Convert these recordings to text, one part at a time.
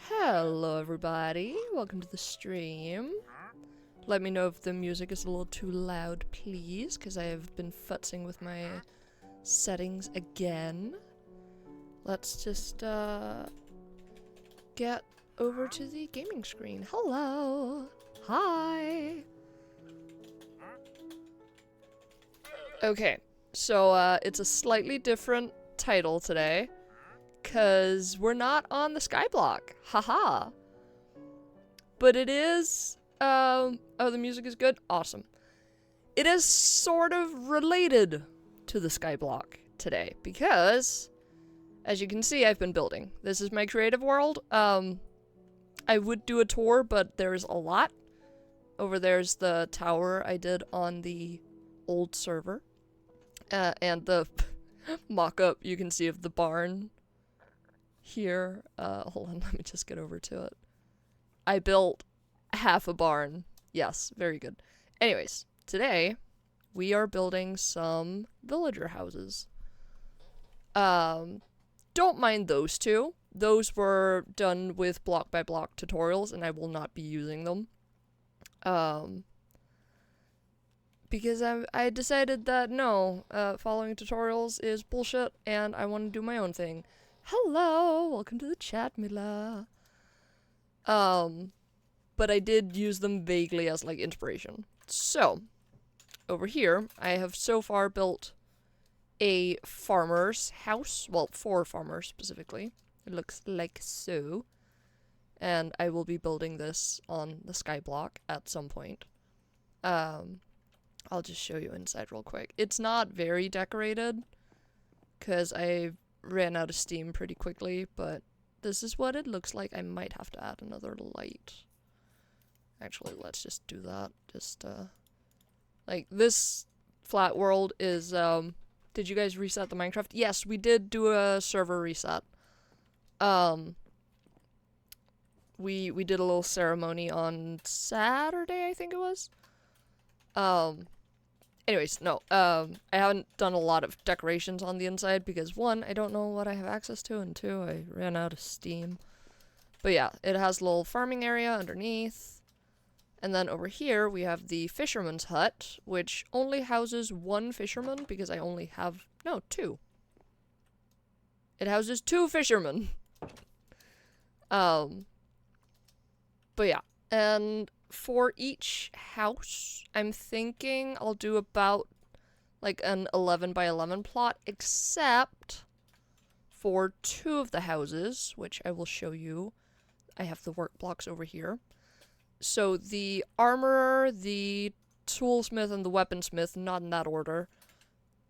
Hello everybody, welcome to the stream. Let me know if the music is a little too loud, please, because I have been futzing with my settings again. Let's just get over to the gaming screen. Hello! Hi! Okay, so it's a slightly different title today, because we're not on the Skyblock. Haha! But it is, oh, the music is good? Awesome. It is sort of related to the skyblock today because, as you can see, I've been building. This is my creative world. I would do a tour, but there's a lot. Over there's the tower I did on the old server. And the mock-up you can see of the barn here. Hold on, let me just get over to it. I built half a barn. Yes, very good. Anyways, today we are building some villager houses. Don't mind those two. Those were done with block by block tutorials, and I will not be using them. Because I decided that no, following tutorials is bullshit, and I want to do my own thing. Hello, welcome to the chat, Mila. But I did use them vaguely as, like, inspiration. So, over here, I have so far built a farmer's house. Well, 4 farmers, specifically. It looks like so. And I will be building this on the skyblock at some point. I'll just show you inside real quick. It's not very decorated, because I ran out of steam pretty quickly, but this is what it looks like. I might have to add another light. Actually, let's just do that. Just, like, this flat world is, did you guys reset the Minecraft? Yes, we did do a server reset. We did a little ceremony on Saturday, I think it was. Anyways, no, I haven't done a lot of decorations on the inside because 1, I don't know what I have access to, and 2, I ran out of steam. But yeah, it has a little farming area underneath. And then over here, we have the fisherman's hut, which only houses 1 fisherman because I only have, no, 2. It houses 2 fishermen. But yeah, and for each house, I'm thinking I'll do about like an 11 by 11 plot, except for 2 of the houses, which I will show you. I have the work blocks over here. So the armorer, the toolsmith, and the weaponsmith, not in that order,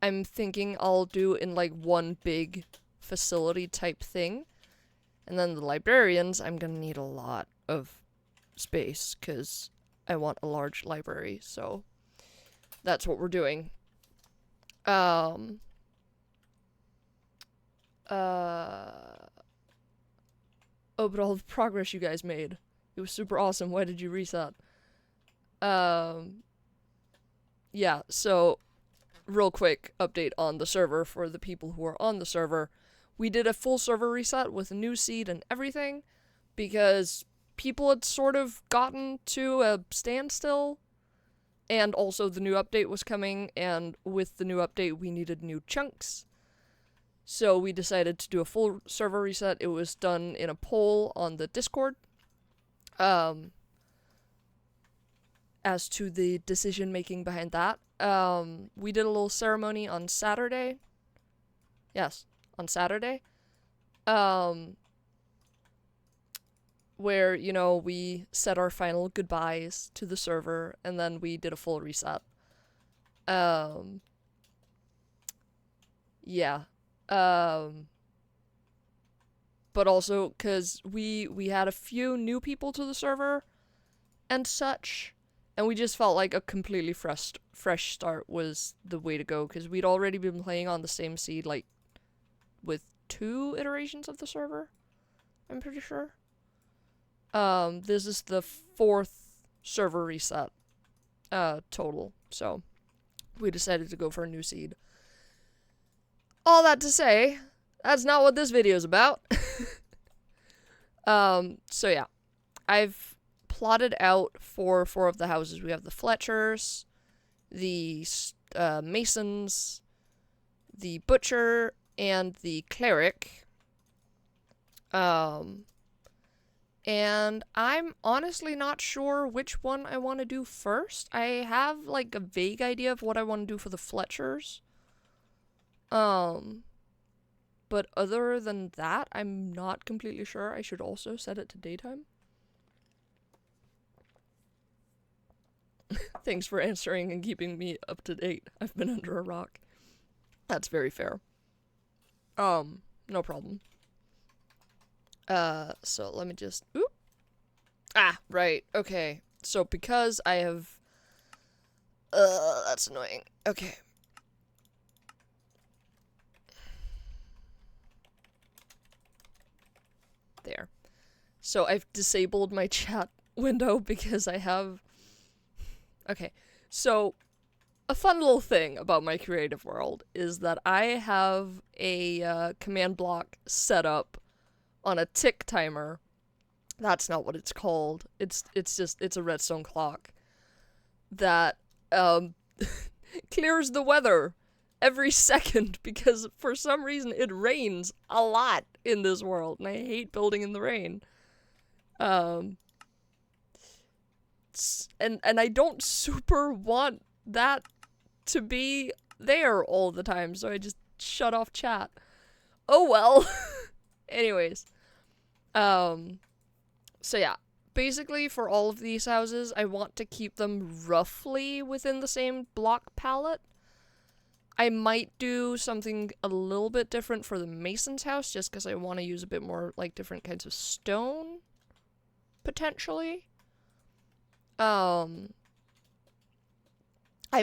I'm thinking I'll do in like one big facility type thing. And then the librarians, I'm gonna need a lot of space because I want a large library, so that's what we're doing. Oh, but all the progress you guys made, it was super awesome. Why did you reset? Yeah, so real quick update on the server for the people who are on the server. We did a full server reset with a new seed and everything because people had sort of gotten to a standstill, and also the new update was coming, and with the new update we needed new chunks. So we decided to do a full server reset. It was done in a poll on the Discord. As to the decision making behind that, we did a little ceremony on Saturday. Yes, on Saturday. Where, you know, we said our final goodbyes to the server, and then we did a full reset. Yeah. But also, because we had a few new people to the server, and such, and we just felt like a completely fresh start was the way to go, because we'd already been playing on the same seed, like, with 2 iterations of the server, I'm pretty sure. This is the 4th server reset, total, so we decided to go for a new seed. All that to say, that's not what this video is about. So yeah, I've plotted out for 4 of the houses. We have the Fletchers, the Masons, the Butcher, and the Cleric. And I'm honestly not sure which one I want to do first. I have, like, a vague idea of what I want to do for the Fletchers. But other than that, I'm not completely sure. I should also set it to daytime. Thanks for answering and keeping me up to date. I've been under a rock. That's very fair. No problem. So let me just, oop. Ah, right, okay. So because I have, that's annoying. Okay. There. So I've disabled my chat window because I have, okay. So a fun little thing about my creative world is that I have a command block set up on a tick timer. That's not what it's called. It's a redstone clock that clears the weather every second because for some reason it rains a lot in this world and I hate building in the rain. And I don't super want that to be there all the time, so I just shut off chat. Oh well. Anyways. So yeah. Basically, for all of these houses, I want to keep them roughly within the same block palette. I might do something a little bit different for the Mason's house, just because I want to use a bit more, like, different kinds of stone, potentially. I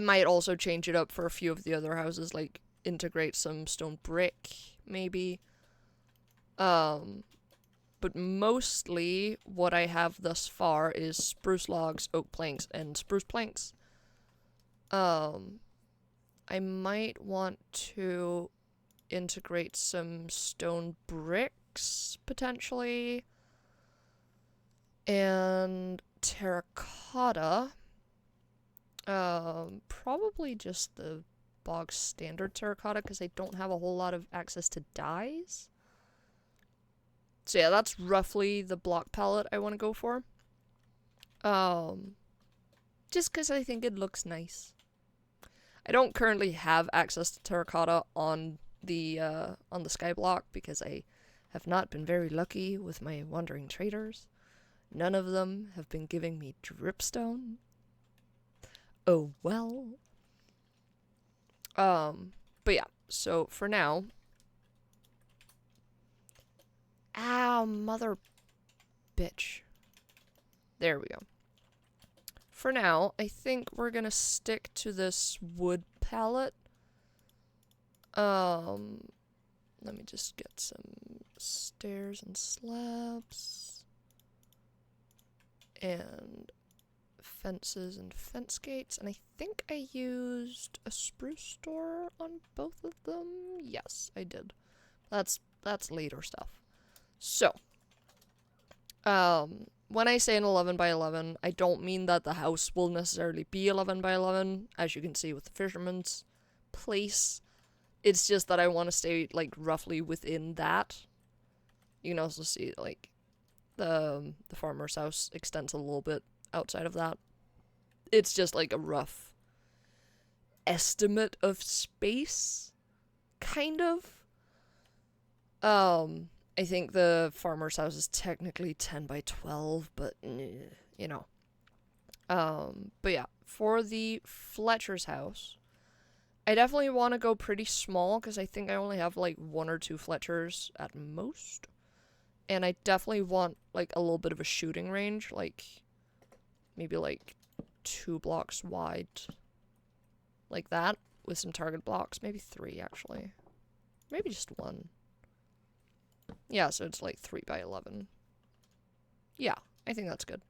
might also change it up for a few of the other houses, like, integrate some stone brick, maybe. But mostly what I have thus far is spruce logs, oak planks, and spruce planks. I might want to integrate some stone bricks, potentially. And terracotta. Probably just the bog standard terracotta, because I don't have a whole lot of access to dyes. So yeah, that's roughly the block palette I want to go for. Just because I think it looks nice. I don't currently have access to terracotta on the skyblock because I have not been very lucky with my wandering traders. None of them have been giving me dripstone. Oh well. But yeah, so for now. Ow, mother bitch. There we go. For now, I think we're gonna stick to this wood palette. Let me just get some stairs and slabs. And fences and fence gates. And I think I used a spruce door on both of them. Yes, I did. That's later stuff. So, when I say an 11 by 11, I don't mean that the house will necessarily be 11 by 11, as you can see with the fisherman's place. It's just that I want to stay, like, roughly within that. You can also see, like, the farmer's house extends a little bit outside of that. It's just, like, a rough estimate of space, kind of. I think the farmer's house is technically 10 by 12, but, you know. But yeah, for the Fletcher's house, I definitely want to go pretty small, because I think I only have, like, 1 or 2 Fletchers at most. And I definitely want, like, a little bit of a shooting range, like, maybe, like, 2 blocks wide. Like that, with some target blocks. Maybe 3, actually. Maybe just 1. Yeah, so it's like 3 by 11. Yeah, I think that's good.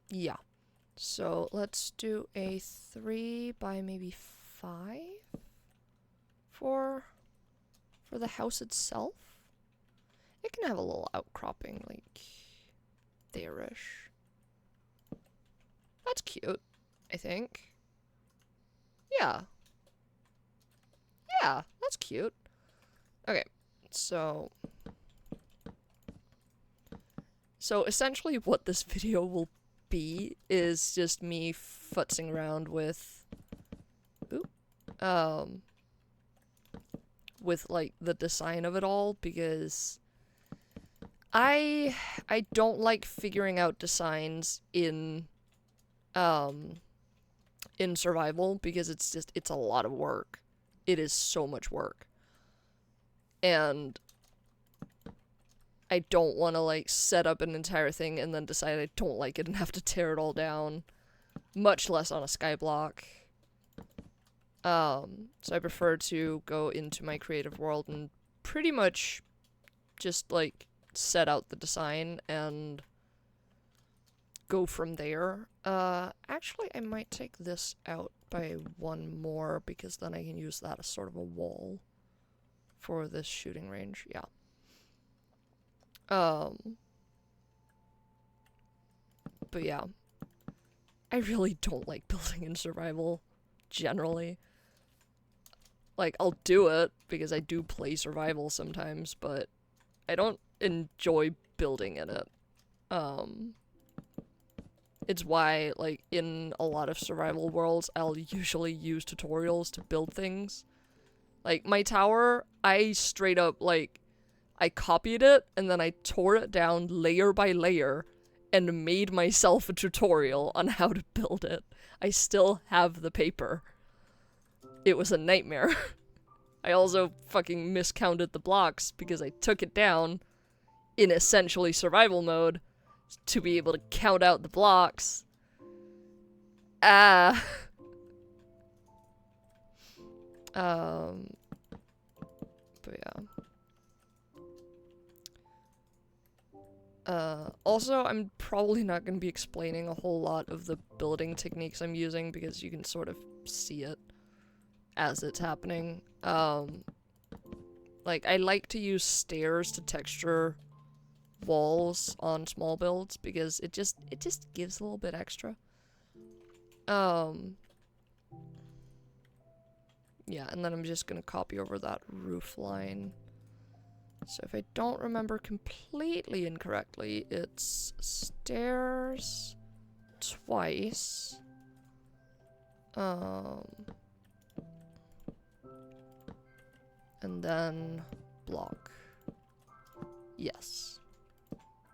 Yeah. So let's do a 3 by maybe 5 for the house itself. It can have a little outcropping, like, there-ish. That's cute, I think. Yeah. Yeah, that's cute. Okay, so essentially what this video will be is just me futzing around with, with, like, the design of it all, because I don't like figuring out designs in in survival because it's a lot of work. It is so much work. And I don't want to like set up an entire thing and then decide I don't like it and have to tear it all down, much less on a skyblock. So I prefer to go into my creative world and pretty much just like set out the design and go from there. Actually I might take this out by one more because then I can use that as sort of a wall for this shooting range. Yeah. But yeah, I really don't like building in survival, generally. Like, I'll do it, because I do play survival sometimes, but I don't enjoy building in it. It's why, like, in a lot of survival worlds, I'll usually use tutorials to build things. Like, my tower, I straight up, like, I copied it, and then I tore it down layer by layer, and made myself a tutorial on how to build it. I still have the paper. It was a nightmare. I also fucking miscounted the blocks because I took it down in essentially survival mode to be able to count out the blocks. But yeah. Also, I'm probably not going to be explaining a whole lot of the building techniques I'm using because you can sort of see it as it's happening. Like, I like to use stairs to texture walls on small builds because it just gives a little bit extra. Yeah, and then I'm just gonna copy over that roof line. So if I don't remember completely incorrectly, it's stairs twice. And then block. Yes.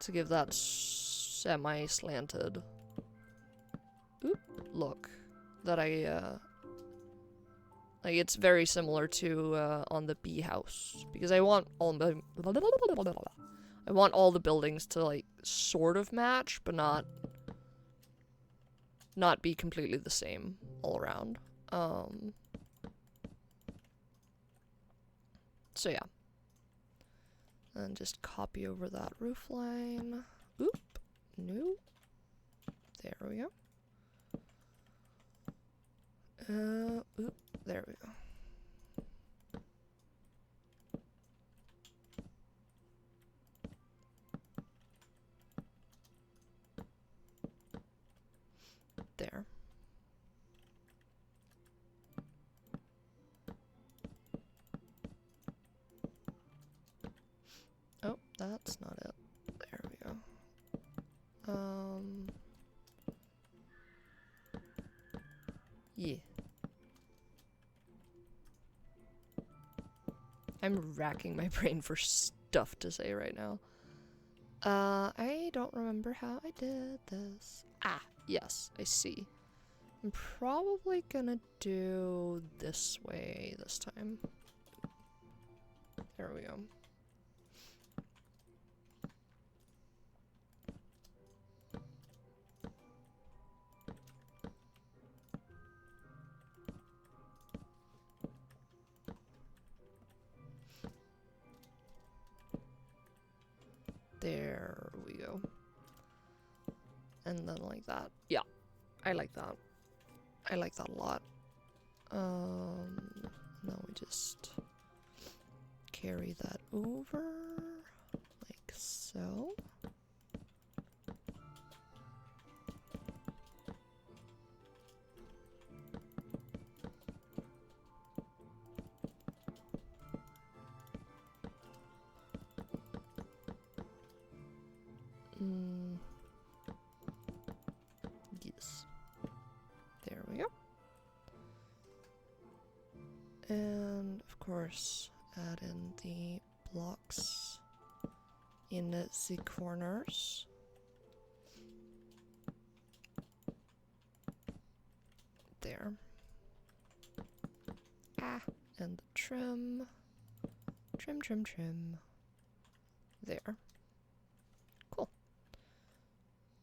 To give that semi-slanted look that I, like, it's very similar to, on the bee house. Because I want all the buildings to, like, sort of match, but not be completely the same all around. So yeah. And just copy over that roof line. Oop. No. There we go. Oop. There we go. There. Oh, that's not it. There we go. Yeah. I'm racking my brain for stuff to say right now. I don't remember how I did this. Ah, yes, I see. I'm probably gonna do this way this time. There we go. There we go. And then like that. Yeah, I like that. I like that a lot. Now we just carry that over like so. Yes. There we go. And of course, add in the blocks in the corners. There. trim. Trim, trim, trim. There. Cool.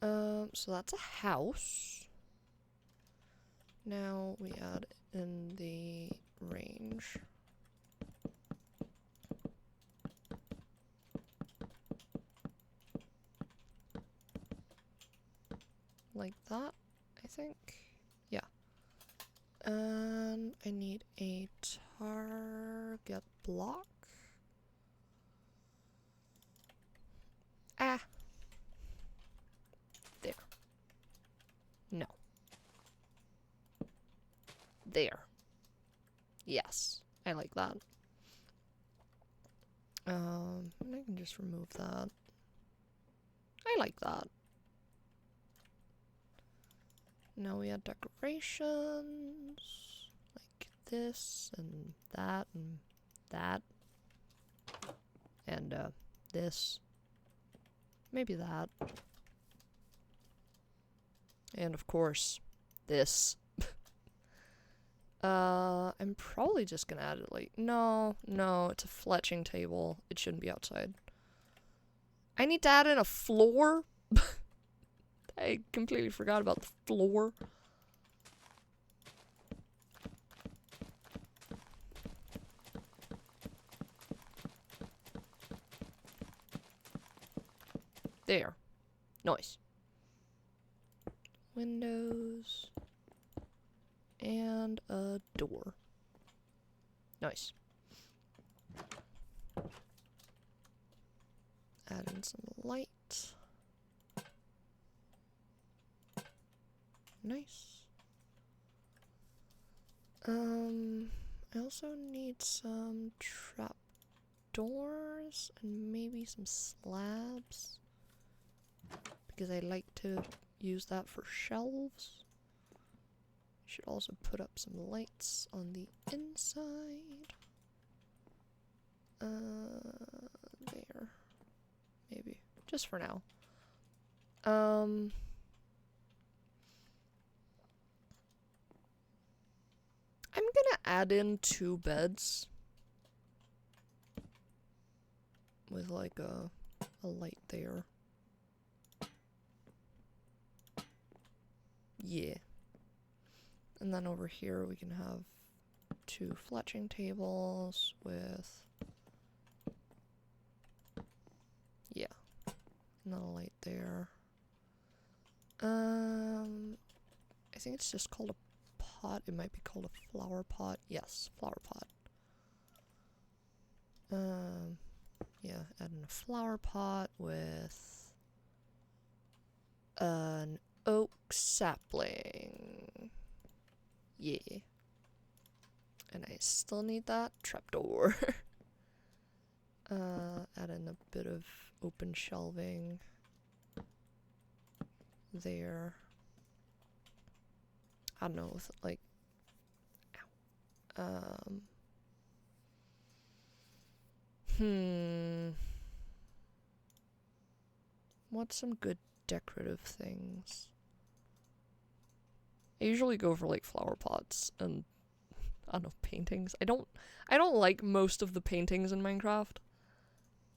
So that's a house. Now we add in the range. Like that, I think. Yeah. And I need a target block. Ah. There. No. There. Yes. I like that. And I can just remove that. I like that. Now we add decorations. Like this and that and that. And this. Maybe that. And of course, this. I'm probably just gonna add it like, no, it's a fletching table. It shouldn't be outside. I need to add in a floor? I completely forgot about the floor. There. Nice. Windows. And a door. Nice. Add in some light. Nice. I also need some trap doors and maybe some slabs. Because I like to use that for shelves. Should also put up some lights on the inside. There. Maybe. Just for now. I'm gonna add in 2 beds. With like a light there. Yeah. And then over here we can have 2 fletching tables with, yeah, and then a light there. I think it's just called a pot. It might be called a flower pot. Yes, flower pot. Yeah, add in a flower pot with an oak sapling. Yeah. And I still need that trapdoor. Add in a bit of open shelving there. I don't know, with like, what's some good decorative things? I usually go for like flower pots and I don't know, paintings. I don't like most of the paintings in Minecraft.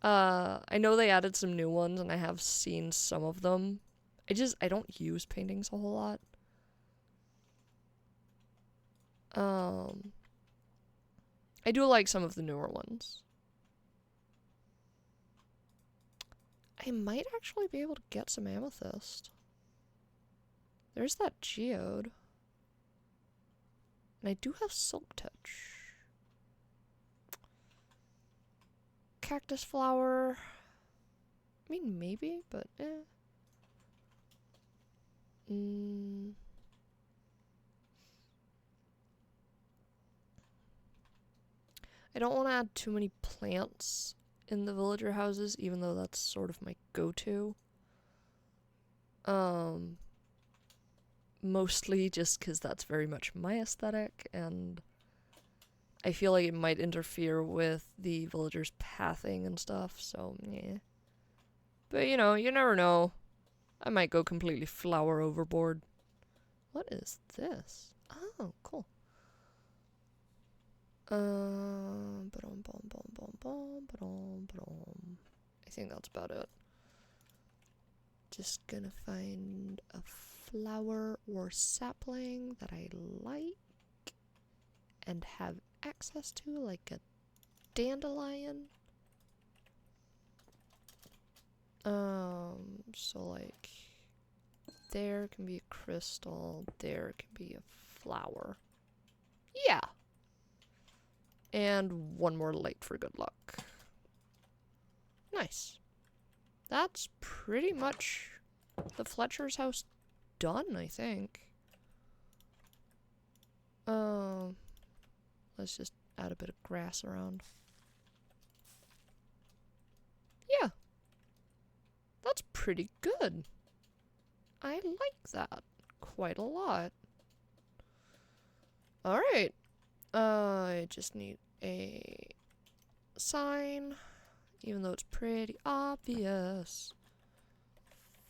I know they added some new ones and I have seen some of them. I don't use paintings a whole lot. I do like some of the newer ones. I might actually be able to get some amethyst. There's that geode. And I do have silk touch. Cactus flower. I mean, maybe, but eh. I don't want to add too many plants in the villager houses, even though that's sort of my go-to. Mostly just because that's very much my aesthetic, and I feel like it might interfere with the villagers' pathing and stuff, so yeah. But you know, you never know. I might go completely flower overboard. What is this? Oh, cool. I think that's about it. Just gonna find a flower or sapling that I like and have access to, like a dandelion. So like there can be a crystal, there can be a flower. Yeah. And one more light for good luck. Nice. That's pretty much the Fletcher's house done, I think. Let's just add a bit of grass around. Yeah. That's pretty good. I like that quite a lot. Alright. I just need a sign, even though it's pretty obvious.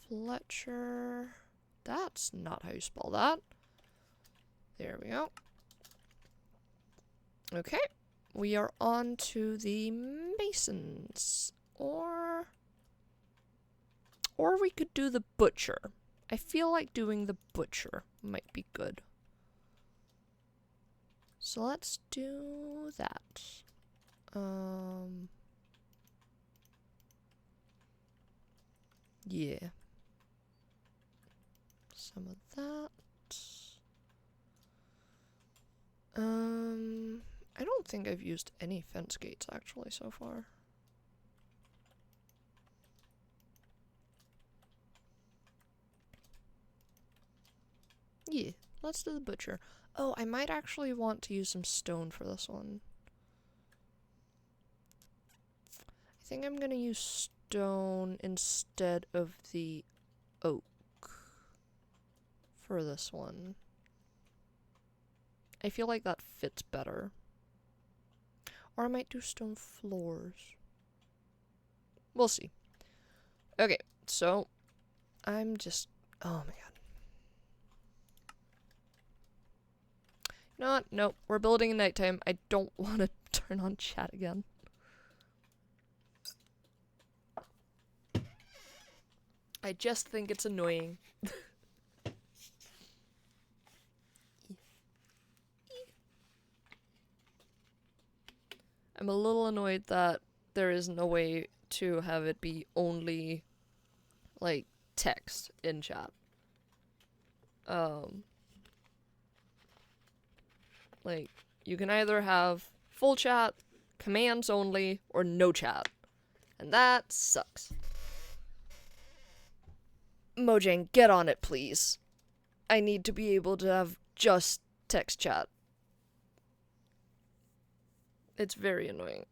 Fletcher. That's not how you spell that. There we go. Okay. We are on to the masons. Or we could do the butcher. I feel like doing the butcher might be good. So let's do that. Yeah. Some of that. I don't think I've used any fence gates actually so far. Yeah, let's do the butcher. Oh, I might actually want to use some stone for this one. I think I'm gonna use stone instead of the oak for this one. I feel like that fits better. Or I might do stone floors. We'll see. Okay, so I'm just... oh my god. You know what? Nope. We're building at nighttime. I don't want to turn on chat again. I just think it's annoying. I'm a little annoyed that there isn't a way to have it be only, like, text in chat. Like, you can either have full chat, commands only, or no chat. And that sucks. Mojang, get on it, please. I need to be able to have just text chat. It's very annoying.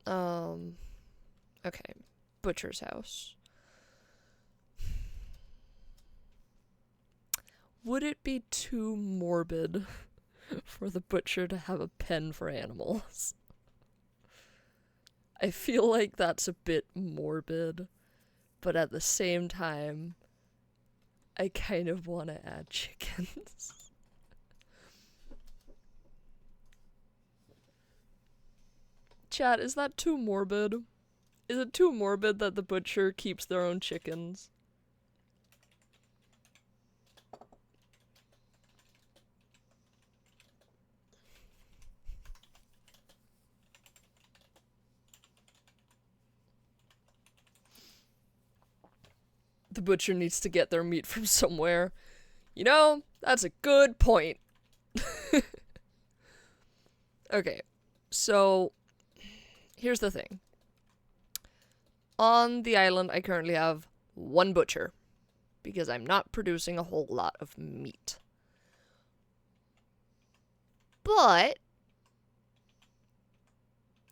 Okay. Butcher's house. Would it be too morbid for the butcher to have a pen for animals? I feel like that's a bit morbid, but at the same time, I kind of want to add chickens. Chat, is that too morbid? Is it too morbid that the butcher keeps their own chickens? The butcher needs to get their meat from somewhere. You know, that's a good point. Okay, so here's the thing. On the island, I currently have one butcher because I'm not producing a whole lot of meat. But,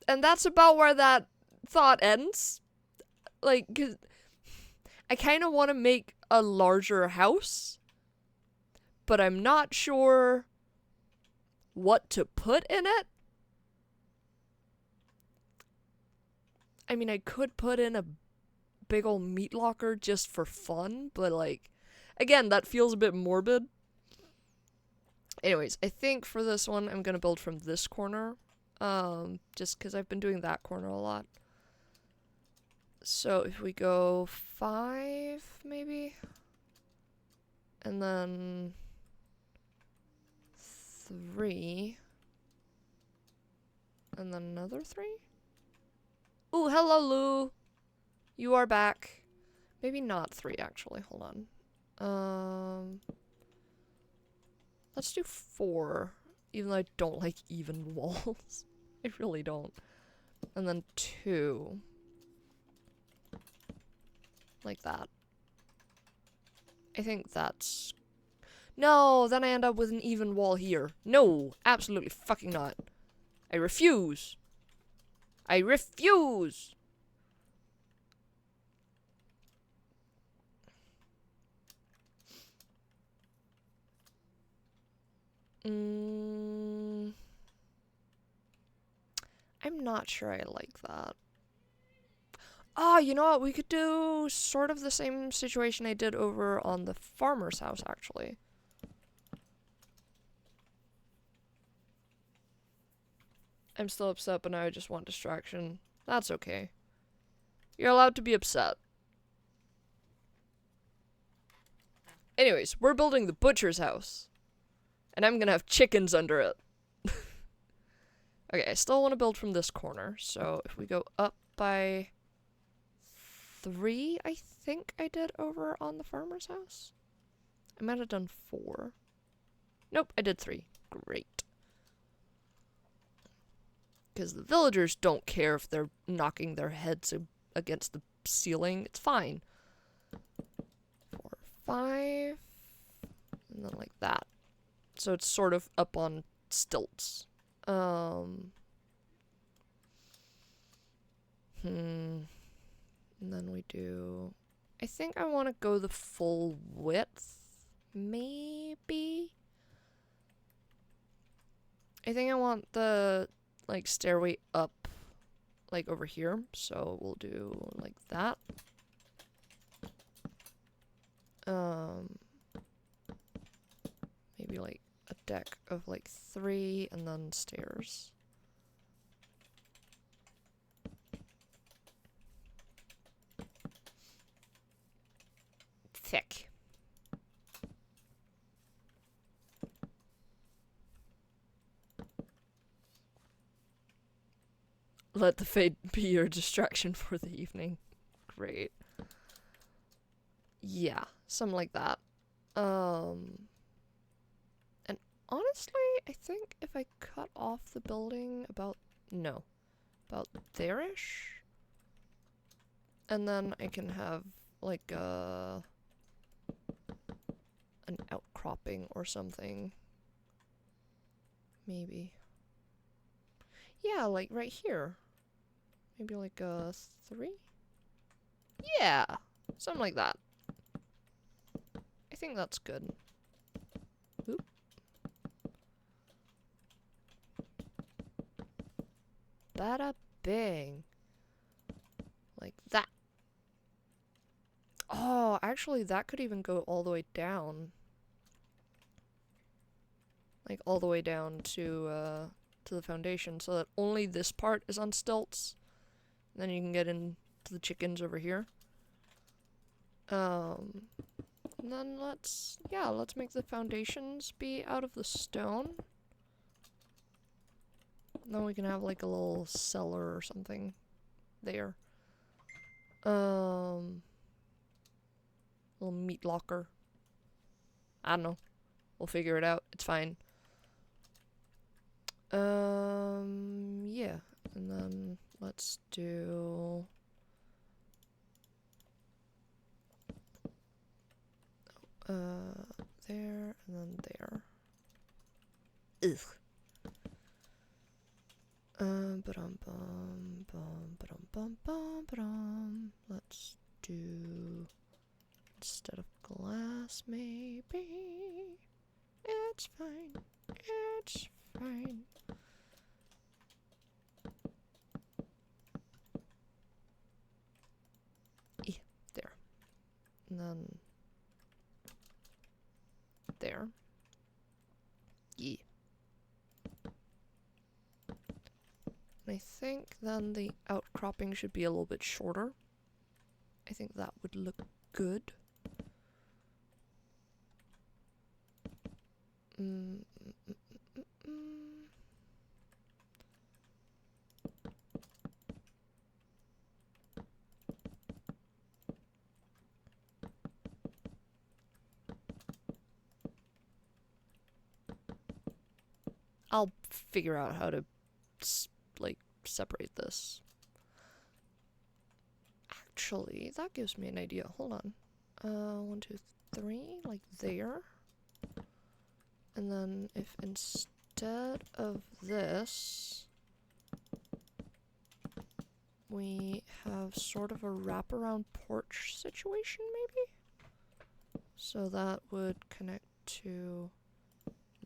and that's about where that thought ends. Like, 'cause I kind of want to make a larger house, but I'm not sure what to put in it. I mean, I could put in a big old meat locker just for fun, but like, again, that feels a bit morbid. Anyways, I think for this one, I'm gonna build from this corner. Just because I've been doing that corner a lot. So if we go 5, maybe? And then 3. And then another 3? Ooh, hello, Lou! You are back. Maybe not 3, actually. Hold on. Let's do 4. Even though I don't like even walls. I really don't. And then 2. Like that. I think that's... No, then I end up with an even wall here. No, absolutely fucking not. I refuse. I refuse! I'm not sure I like that. Oh, you know what? We could do sort of the same situation I did over on the farmer's house, actually. I'm still upset, but now I just want distraction. That's okay. You're allowed to be upset. Anyways, we're building the butcher's house. And I'm gonna have chickens under it. Okay, I still want to build from this corner. So if we go up by 3, I think I did over on the farmer's house. I might have done 4. Nope, I did 3. Great. Because the villagers don't care if they're knocking their heads against the ceiling. It's fine. 4, 5. And then like that. So it's sort of up on stilts. And then we do... I think I want to go the full width. Maybe? I think I want the, like, stairway up, like, over here. So we'll do like that. Maybe, like, a deck of, like, 3 and then stairs. Thick. Let the fade be your distraction for the evening. Great. Yeah, something like that. And honestly, I think if I cut off the building about there-ish, and then I can have like an outcropping or something. Maybe. Yeah, like right here. Maybe like a 3? Yeah, something like that. I think that's good. Oop. Bada bing. Like that. Oh, actually that could even go all the way down. Like all the way down to the foundation so that only this part is on stilts. And then you can get into the chickens over here. And then let's make the foundations be out of the stone. And then we can have like a little cellar or something there. Little meat locker. I don't know. We'll figure it out. It's fine. Yeah. And then let's do... there, and then there. Ugh. Let's do... instead of glass, maybe... It's fine. It's fine. Yeah, there. And then... there. I think then the outcropping should be a little bit shorter. I think that would look good. I'll figure out how to, like, separate this. Actually, that gives me an idea. Hold on. 1, 2, 3, like there. And then if instead of this, we have sort of a wraparound porch situation, maybe? So that would connect to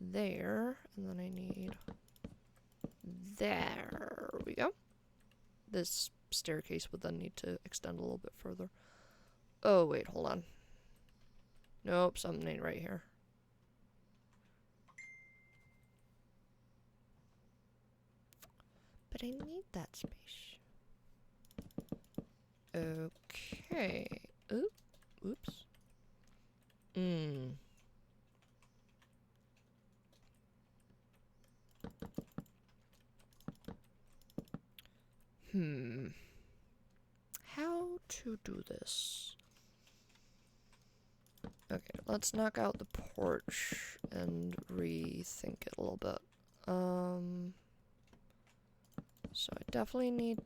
there, and then I need... There we go. This staircase would then need to extend a little bit further. Oh, wait, hold on. Nope, something ain't right here. But I need that space. Okay. Oops. How to do this? Okay, let's knock out the porch and rethink it a little bit. So I definitely need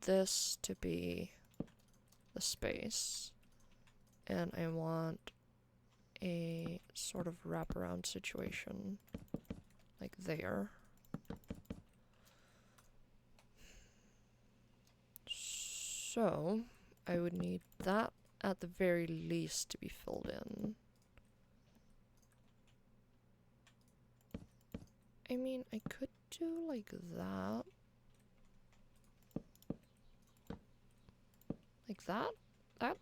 this to be the space. And I want a sort of wraparound situation like there. So I would need that at the very least to be filled in. I mean, I could do like that. Like that? That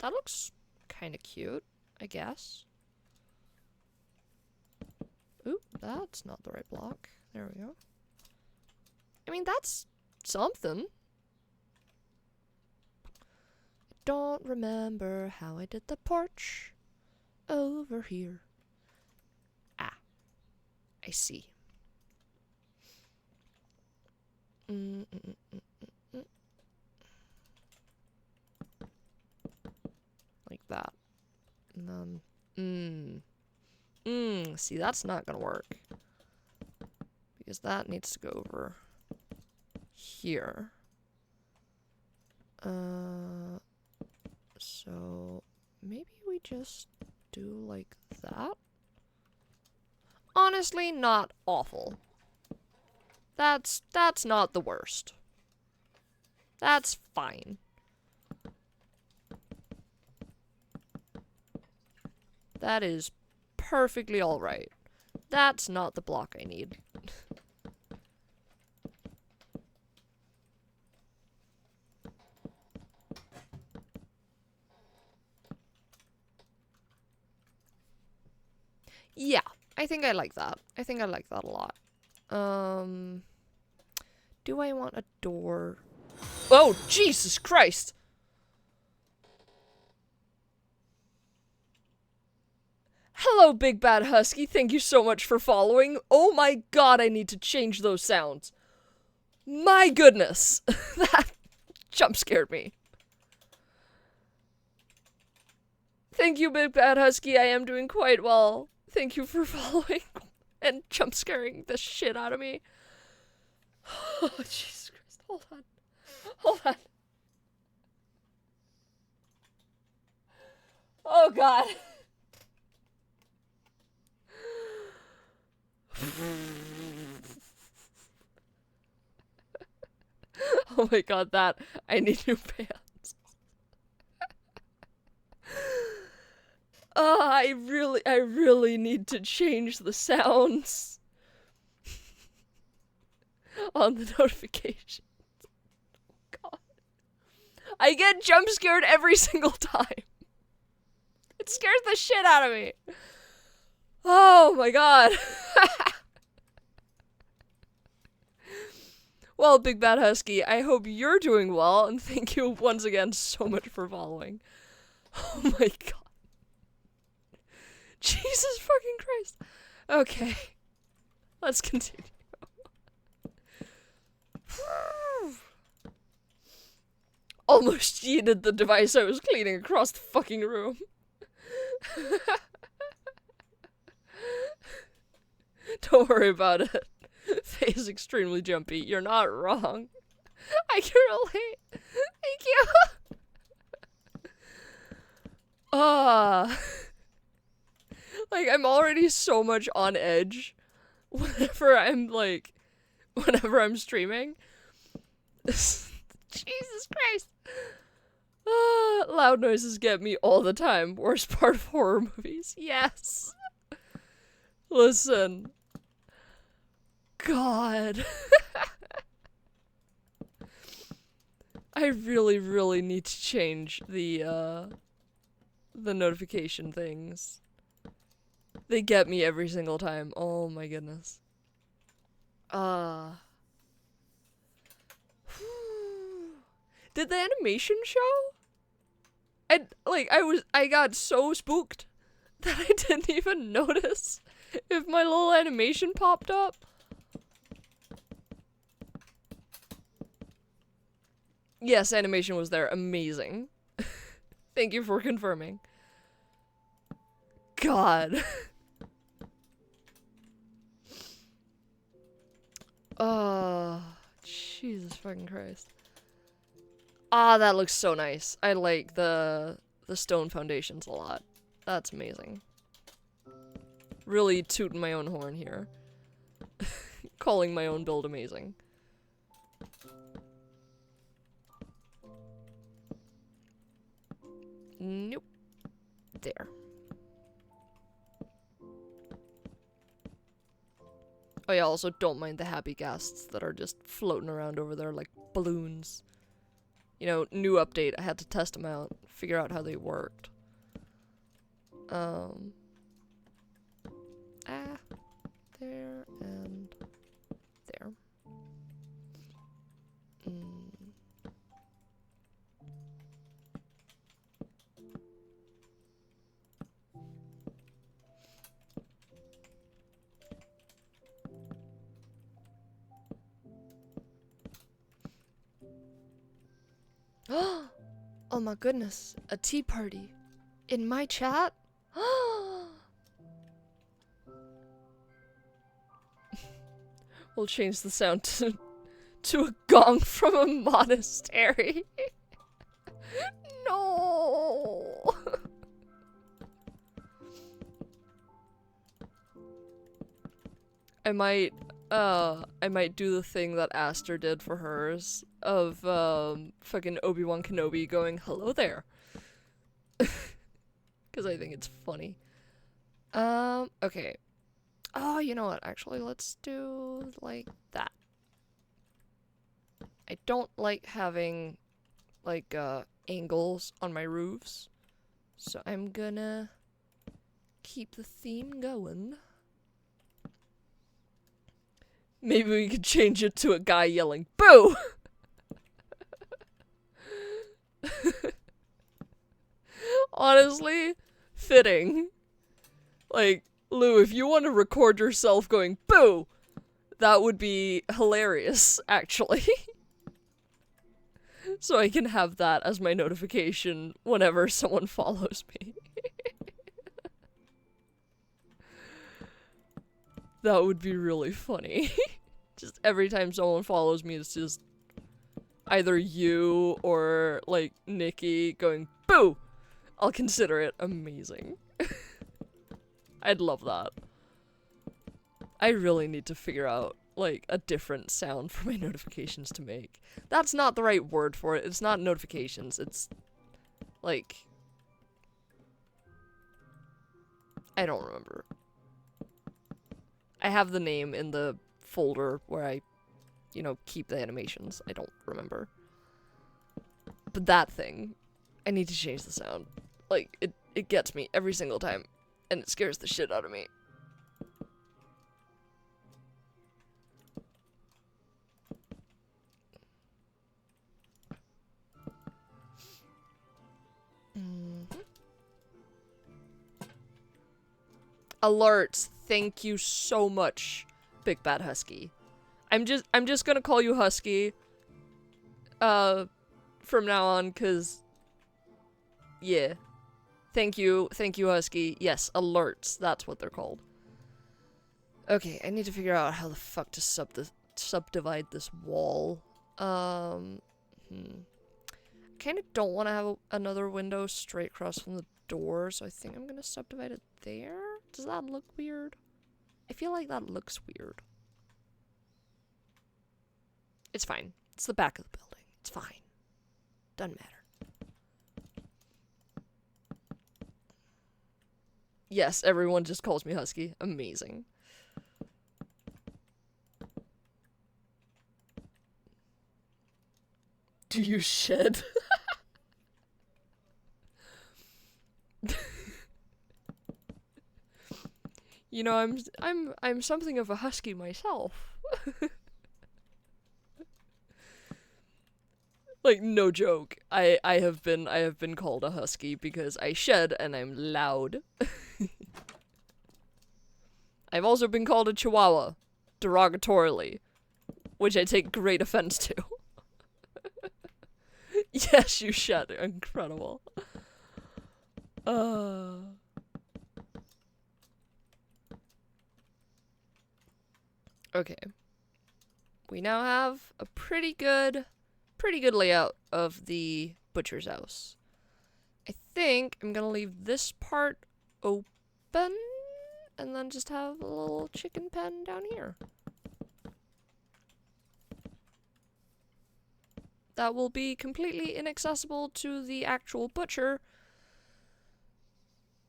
looks kind of cute, I guess. Ooh, that's not the right block. There we go. I mean, that's something. Don't remember how I did the porch over here. Ah, I see. Like that. And then, see, that's not gonna work. Because that needs to go over here. So maybe we just do like that? Honestly, not awful. That's not the worst. That's fine. That is perfectly alright. That's not the block I need. Yeah, I think I like that. I think I like that a lot. Do I want a door? Oh, Jesus Christ! Hello, Big Bad Husky. Thank you so much for following. Oh my god, I need to change those sounds. My goodness. That jump scared me. Thank you, Big Bad Husky. I am doing quite well. Thank you for following and jump scaring the shit out of me. Oh, Jesus Christ. Hold on. Hold on. Oh, God. Oh my god, that. I need new pants. I really need to change the sounds on the notifications. God. I get jump scared every single time. It scares the shit out of me. Oh my god. Well, Big Bad Husky, I hope you're doing well, and thank you once again so much for following. Oh my god. Jesus fucking Christ. Okay. Let's continue. Almost yeeted the device I was cleaning across the fucking room. Don't worry about it. Faye is extremely jumpy. You're not wrong. I can relate. Thank you. Like, I'm already so much on edge whenever I'm streaming. Jesus Christ. Loud noises get me all the time. Worst part of horror movies. Yes. Listen. God. I really, really need to change the notification things. They get me every single time. Oh my goodness. Did the animation show? I got so spooked that I didn't even notice if my little animation popped up. Yes, animation was there. Amazing. Thank you for confirming. God. Oh, Jesus fucking Christ. Ah, that looks so nice. I like the stone foundations a lot. That's amazing. Really tooting my own horn here. Calling my own build amazing. Nope. There. Oh yeah, also don't mind the happy ghasts that are just floating around over there like balloons. You know, new update, I had to test them out, figure out how they worked. There and there. Oh my goodness, a tea party. In my chat? We'll change the sound to a gong from a monastery. No. I might do the thing that Aster did for hers of fucking Obi-Wan Kenobi going, "Hello there." Cuz I think it's funny. Okay. Oh, you know what? Actually, let's do like that. I don't like having like angles on my roofs. So I'm gonna keep the theme going. Maybe we could change it to a guy yelling, "Boo!" Honestly, fitting. Like, Lou, if you want to record yourself going, "Boo!" that would be hilarious, actually. So I can have that as my notification whenever someone follows me. That would be really funny. Just every time someone follows me, it's just either you or, like, Nikki going, "Boo!" I'll consider it amazing. I'd love that. I really need to figure out, like, a different sound for my notifications to make. That's not the right word for it. It's not notifications. It's, like... I don't remember. I have the name in the folder where I, you know, keep the animations. I don't remember. But that thing, I need to change the sound. Like, it gets me every single time, and it scares the shit out of me. Alerts. Thank you so much, Big Bad Husky. I'm just gonna call you Husky. From now on, cause yeah. Thank you, Husky. Yes, alerts. That's what they're called. Okay, I need to figure out how the fuck to subdivide this wall. Kind of don't want to have another window straight across from the door, so I think I'm gonna subdivide it there. Does that look weird? I feel like that looks weird. It's fine. It's the back of the building. It's fine. Doesn't matter. Yes, everyone just calls me Husky. Amazing. Do you shed? You know, I'm something of a husky myself. Like, no joke. I have been called a husky because I shed and I'm loud. I've also been called a chihuahua, derogatorily, which I take great offense to. Yes, you shed. Incredible. Okay. We now have a pretty good layout of the butcher's house. I think I'm gonna leave this part open and then just have a little chicken pen down here. That will be completely inaccessible to the actual butcher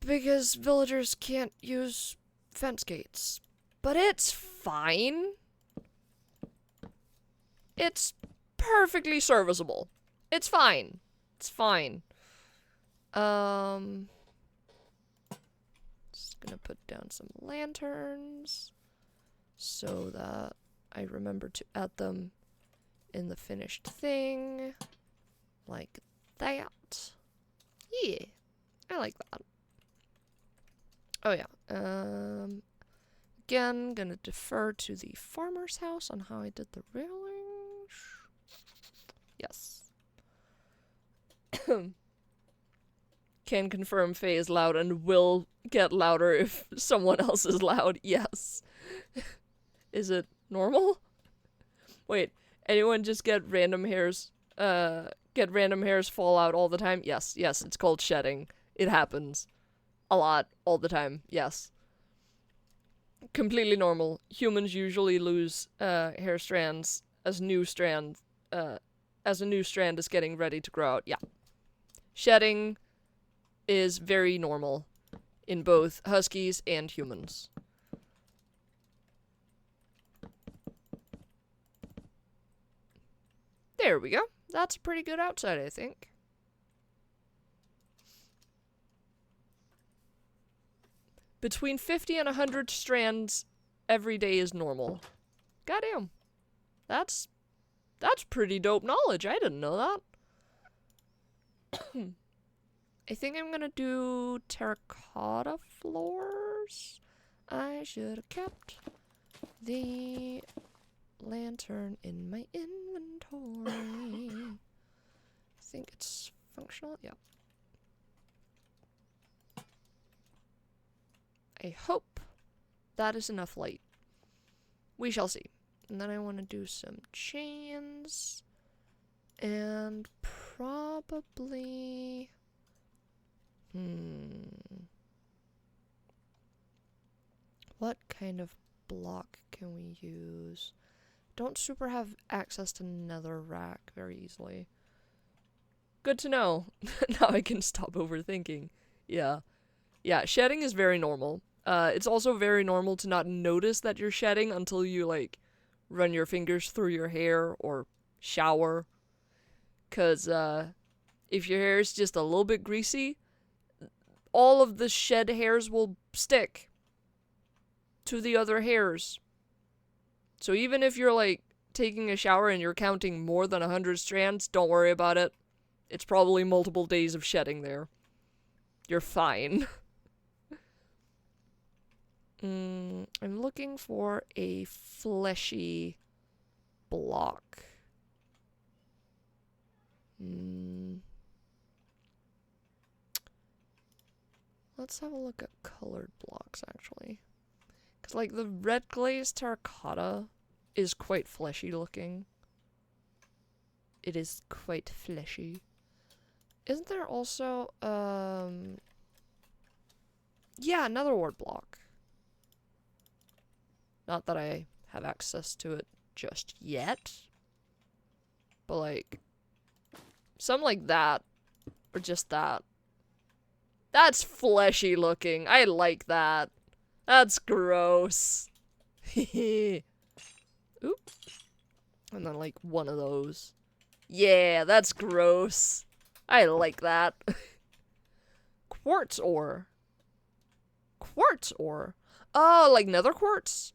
because villagers can't use fence gates. But it's fine. It's perfectly serviceable. It's fine. It's fine. Just gonna put down some lanterns so that I remember to add them in the finished thing. Like that. Yeah. I like that. Oh yeah. Again, gonna defer to the farmer's house on how I did the railings. Yes. Can confirm Faye is loud and will get louder if someone else is loud. Yes. Is it normal? Wait, anyone just get random hairs fall out all the time? Yes, it's called shedding. It happens. A lot, all the time, yes. Completely normal. Humans usually lose hair strands as a new strand is getting ready to grow out. Yeah. Shedding is very normal in both huskies and humans. There we go. That's a pretty good outside, I think. Between 50 and 100 strands every day is normal. Goddamn. That's pretty dope knowledge. I didn't know that. I think I'm gonna do terracotta floors. I should have kept the lantern in my inventory. I think it's functional. Yeah. I hope that is enough light. We shall see. And then I want to do some chains. And probably... What kind of block can we use? Don't super have access to netherrack very easily. Good to know. Now I can stop overthinking. Yeah. Yeah, shedding is very normal. It's also very normal to not notice that you're shedding until you, like, run your fingers through your hair or shower. 'Cause, if your hair is just a little bit greasy, all of the shed hairs will stick to the other hairs. So even if you're, like, taking a shower and you're counting more than 100 strands, don't worry about it. It's probably multiple days of shedding there. You're fine. I'm looking for a fleshy block. Let's have a look at colored blocks, actually. Because, like, the red glazed terracotta is quite fleshy looking. It is quite fleshy. Isn't there also, yeah, another ward block. Not that I have access to it just yet. But, like, something like that. Or just that. That's fleshy looking. I like that. That's gross. Oop. And then, like, one of those. Yeah, that's gross. I like that. Quartz ore. Quartz ore? Oh, like nether quartz?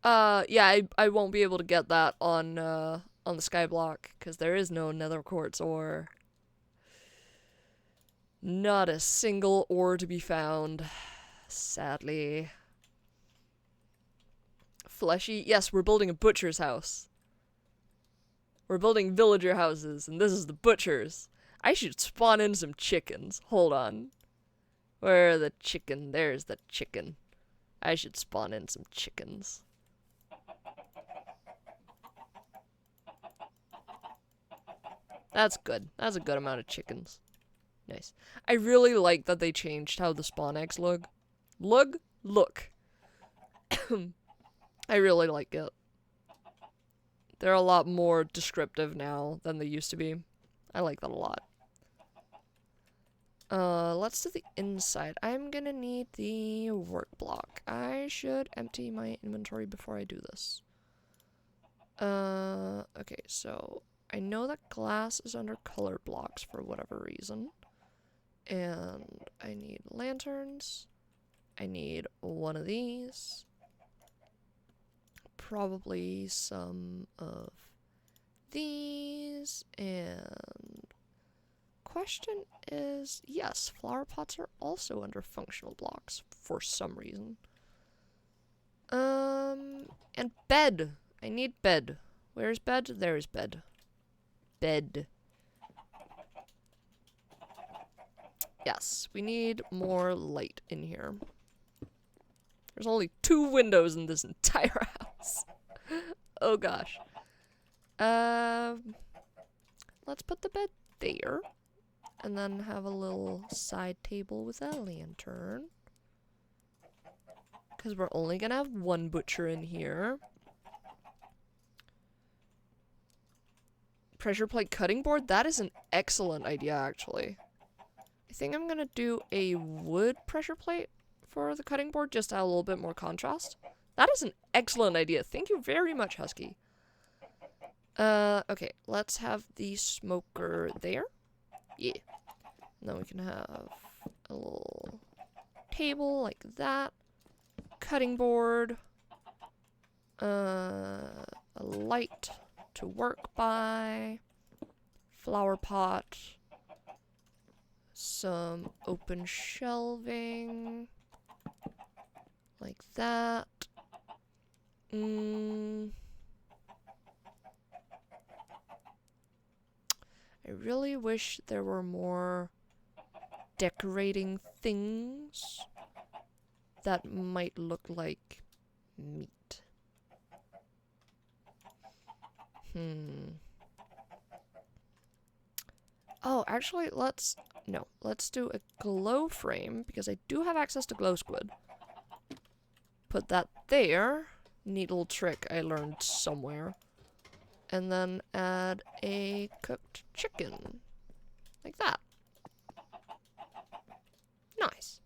Yeah, I won't be able to get that on the skyblock, because there is no nether quartz ore. Not a single ore to be found. Sadly. Fleshy? Yes, we're building a butcher's house. We're building villager houses, and this is the butcher's. I should spawn in some chickens. Hold on. Where are the chicken? There's the chicken. I should spawn in some chickens. That's good. That's a good amount of chickens. Nice. I really like that they changed how the spawn eggs look. Look. I really like it. They're a lot more descriptive now than they used to be. I like that a lot. Let's do the inside. I'm gonna need the work block. I should empty my inventory before I do this. Okay, so I know that glass is under color blocks for whatever reason. And I need lanterns. I need one of these. Probably some of these. And question is, yes, flower pots are also under functional blocks for some reason. And bed. I need bed. Where's bed? There's bed. Bed. Yes, we need more light in here. There's only 2 windows in this entire house. Oh gosh. Let's put the bed there. And then have a little side table with a lantern. Because we're only gonna have one butcher in here. Pressure plate cutting board? That is an excellent idea, actually. I think I'm gonna do a wood pressure plate for the cutting board, just to add a little bit more contrast. That is an excellent idea. Thank you very much, Husky. Okay, let's have the smoker there. Yeah. And then we can have a little table like that. Cutting board. A light to work by. Flower pot. Some open shelving. Like that. I really wish there were more decorating things that might look like meat. Oh, actually, let's do a glow frame, because I do have access to glow squid. Put that there. Neat little trick I learned somewhere. And then add a cooked chicken. Like that. Nice.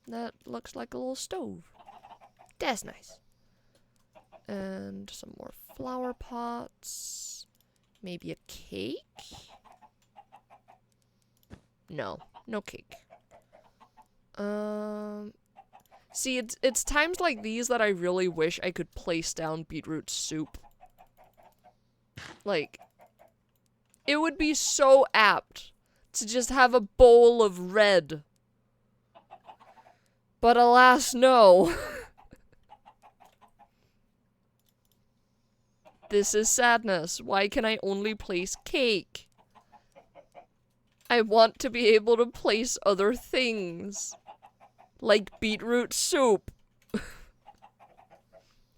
That looks like a little stove. That's nice. And some more flower pots. Maybe a cake? No, no cake. See, it's times like these that I really wish I could place down beetroot soup. Like, it would be so apt to just have a bowl of red. But alas, no. This is sadness. Why can I only place cake? I want to be able to place other things. Like beetroot soup.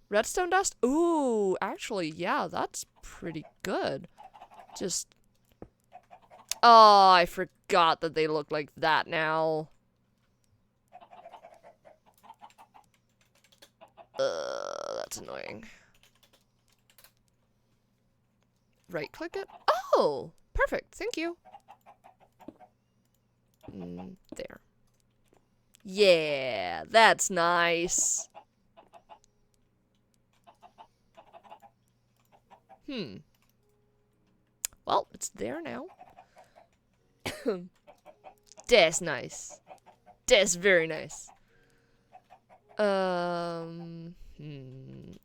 Redstone dust? Ooh, actually, yeah, that's pretty good. Just... Oh, I forgot that they look like that now. That's annoying. Right-click it? Oh! Perfect, thank you. There. Yeah, that's nice. Well, it's there now. That's nice. That's very nice.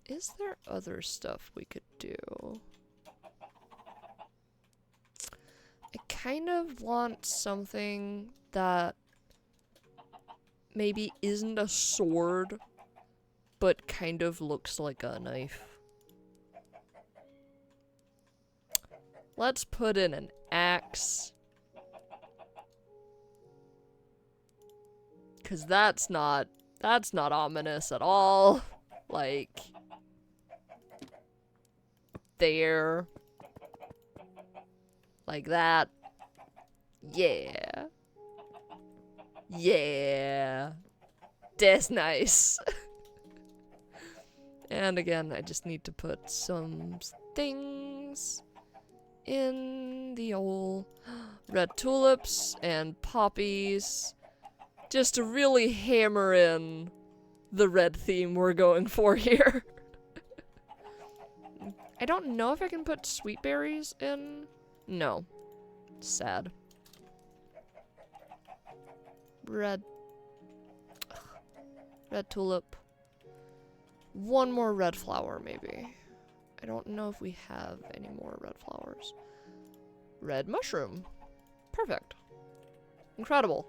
Is there other stuff we could do? I kind of want something that maybe isn't a sword, but kind of looks like a knife. Let's put in an axe. 'Cause that's not ominous at all. Like, there. Like that. Yeah. Yeah. That's nice. And again, I just need to put some things in the old red tulips and poppies. Just to really hammer in the red theme we're going for here. I don't know if I can put sweet berries in. No. Sad. Red. Red tulip. One more red flower, maybe. I don't know if we have any more red flowers. Red mushroom. Perfect. Incredible.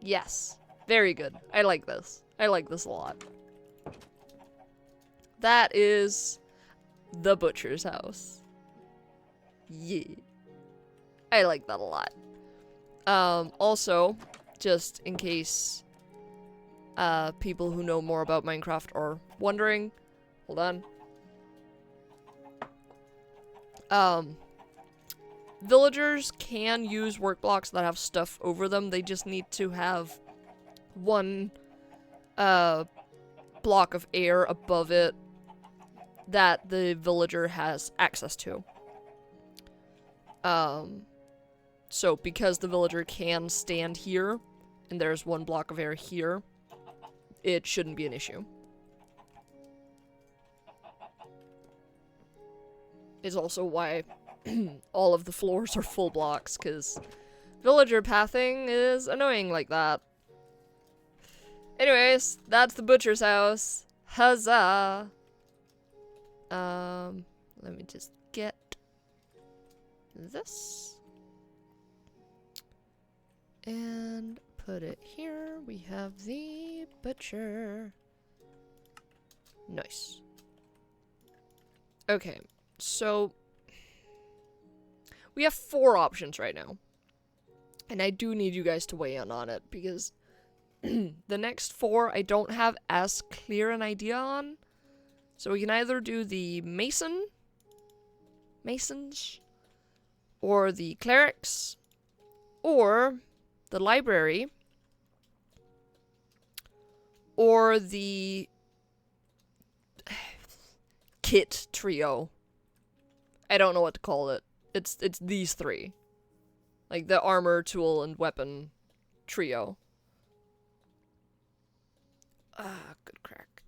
Yes. Very good. I like this. I like this a lot. That is the butcher's house. Yeah. I like that a lot. Also, just in case people who know more about Minecraft are wondering, hold on. Villagers can use work blocks that have stuff over them. They just need to have one block of air above it that the villager has access to. So because the villager can stand here and there's one block of air here, it shouldn't be an issue. Is also why all of the floors are full blocks, because villager pathing is annoying like that. Anyways, that's the butcher's house. Huzzah! Let me just get this. And put it here. We have the butcher. Nice. Okay, so we have 4 options right now. And I do need you guys to weigh in on it, because the next 4 I don't have as clear an idea on. So we can either do the masons, or the clerics, or the library, or the kit trio. I don't know what to call it. It's these 3. Like the armor, tool, and weapon trio. Ah, good crack.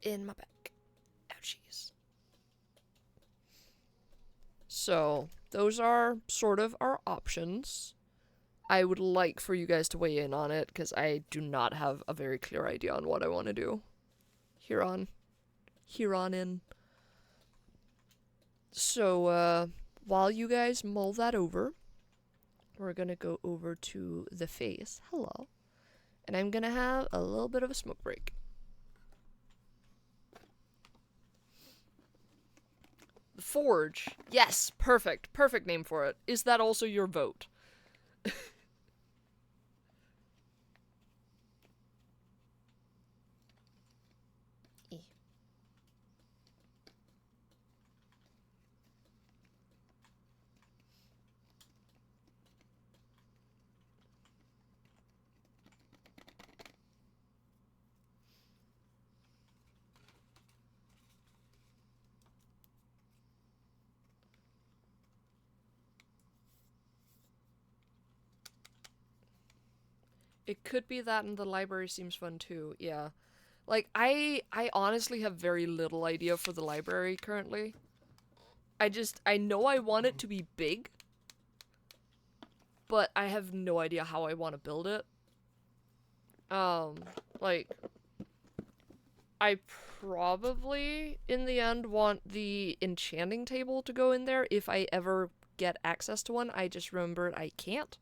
In my back. Ouchies. So, those are sort of our options. I would like for you guys to weigh in on it, because I do not have a very clear idea on what I want to do. Here on in. So, while you guys mull that over, we're gonna go over to the face. Hello. And I'm gonna have a little bit of a smoke break. The Forge. Yes, perfect. Perfect name for it. Is that also your vote? It could be that, and the library seems fun too. Yeah. Like I honestly have very little idea for the library currently. I know I want it to be big, but I have no idea how I want to build it. Like I probably in the end want the enchanting table to go in there if I ever get access to one. I just remembered I can't.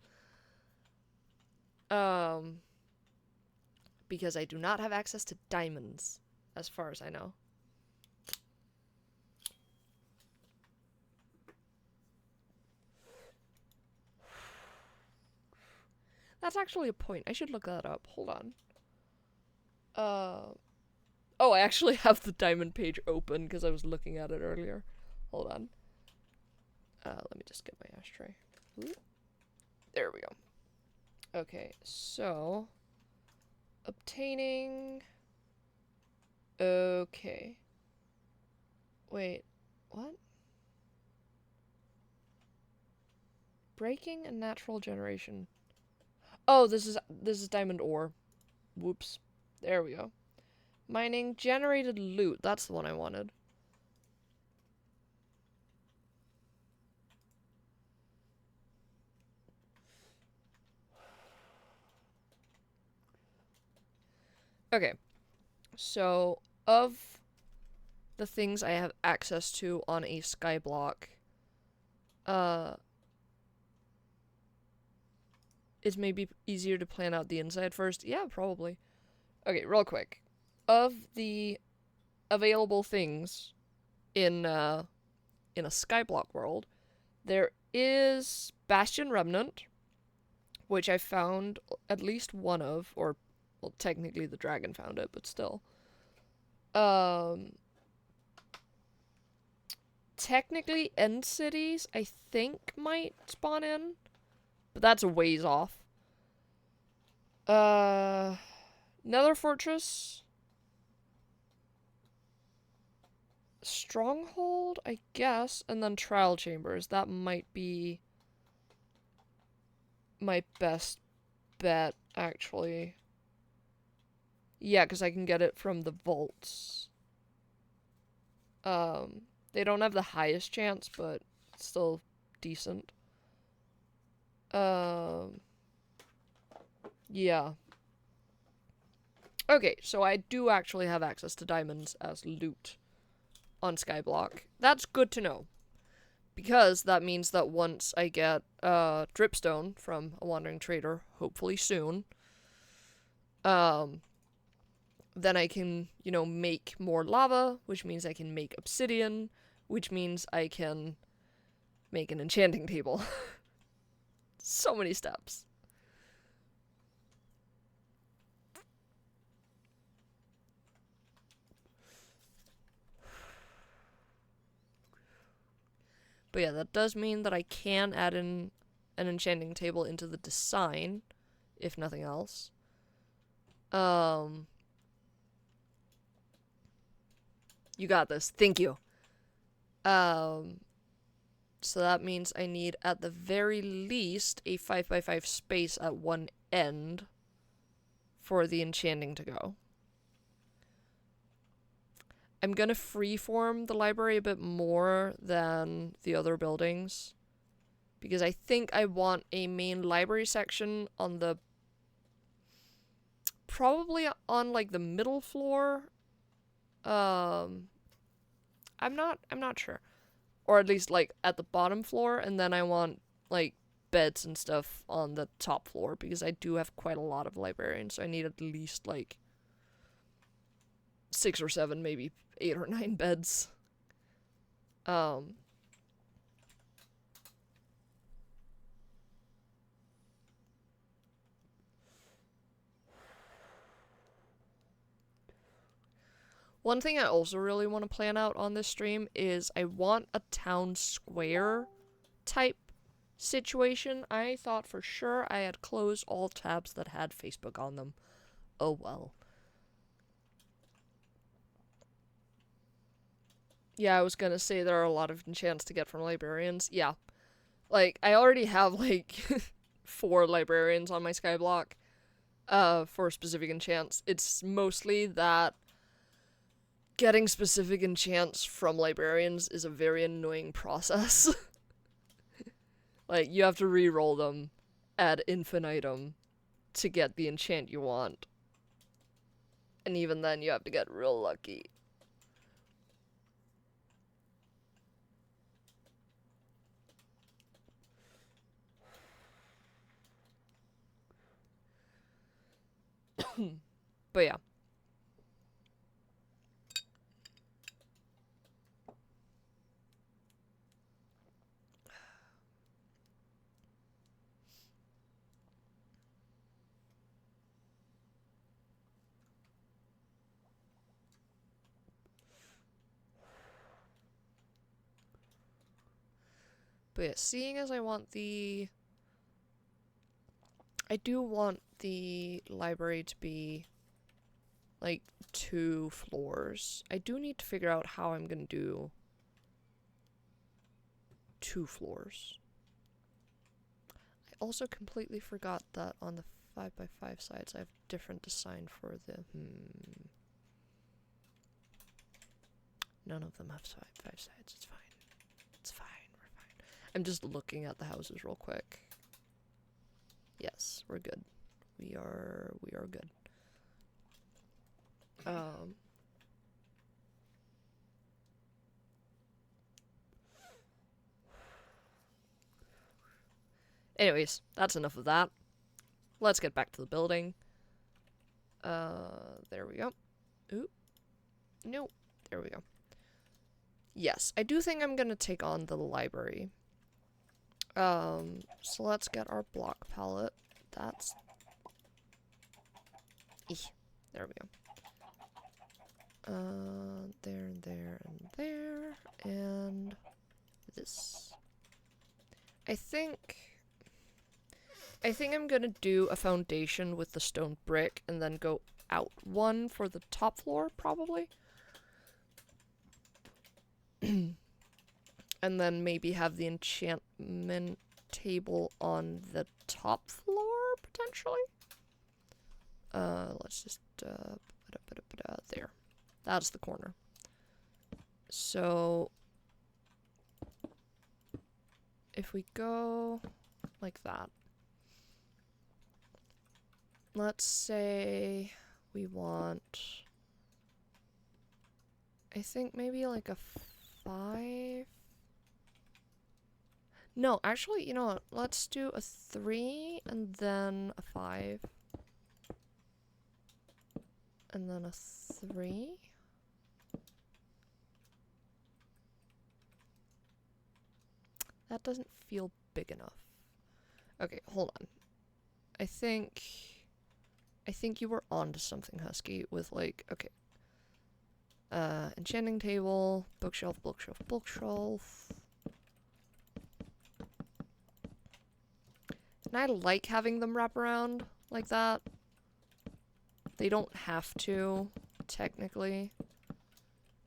Because I do not have access to diamonds, as far as I know. That's actually a point. I should look that up. Hold on. Oh, I actually have the diamond page open because I was looking at it earlier. Hold on. Let me just get my ashtray. Ooh. There we go. Okay, so obtaining. Okay. Wait, what? Breaking and natural generation. Oh, this is diamond ore. Whoops. There we go. Mining generated loot. That's the one I wanted. Okay. So, of the things I have access to on a skyblock, it's maybe easier to plan out the inside first. Yeah, probably. Okay, real quick. Of the available things in a skyblock world, there is Bastion Remnant, which I found at least one of, or well, technically the dragon found it, but still. Technically End Cities, I think, might spawn in, but that's a ways off. Nether Fortress. Stronghold, I guess, and then Trial Chambers. That might be my best bet, actually. Yeah, because I can get it from the vaults. They don't have the highest chance, but still decent. Yeah. Okay, so I do actually have access to diamonds as loot on Skyblock. That's good to know. Because that means that once I get dripstone from a wandering trader, hopefully soon, then I can, make more lava, which means I can make obsidian, which means I can make an enchanting table. So many steps. But yeah, that does mean that I can add in an enchanting table into the design, if nothing else. You got this. Thank you. So that means I need, at the very least, a 5x5 space at one end for the enchanting to go. I'm gonna freeform the library a bit more than the other buildings, because I think I want a main library section on the, probably on like the middle floor. I'm not sure. Or at least like at the bottom floor, and then I want like beds and stuff on the top floor because I do have quite a lot of librarians, so I need at least like 6 or 7, maybe 8 or 9 beds. One thing I also really want to plan out on this stream is I want a town square type situation. I thought for sure I had closed all tabs that had Facebook on them. Oh well. Yeah, I was gonna say there are a lot of enchants to get from librarians. Yeah. Like, I already have, like, 4 librarians on my skyblock, for specific enchants. It's mostly that getting specific enchants from librarians is a very annoying process. Like, you have to re-roll them ad infinitum to get the enchant you want. And even then, you have to get real lucky. But yeah. But yeah, seeing as I do want the library to be like 2 floors. I do need to figure out how I'm gonna do 2 floors. I also completely forgot that on the 5x5 sides I have different design for the None of them have 5 sides. It's fine. It's fine. We're fine. I'm just looking at the houses real quick. Yes, we're good. We are good. Anyways, that's enough of that. Let's get back to the building. There we go. Oop. No. There we go. Yes, I do think I'm gonna take on the library. So let's get our block palette. That's... There we go. There, and there, and this. I think I'm gonna do a foundation with the stone brick and then go out one for the top floor, probably. And then maybe have the enchantment table on the top floor, potentially? Let's just, there. That's the corner. So, if we go like that, let's say we want, I think maybe like a 5. No, actually, you know what? Let's do a 3 and then a 5. And then a 3. That doesn't feel big enough. Okay, hold on. I think you were onto something, Husky, with like, okay. Enchanting table, bookshelf, bookshelf, bookshelf. And I like having them wrap around like that. They don't have to, technically.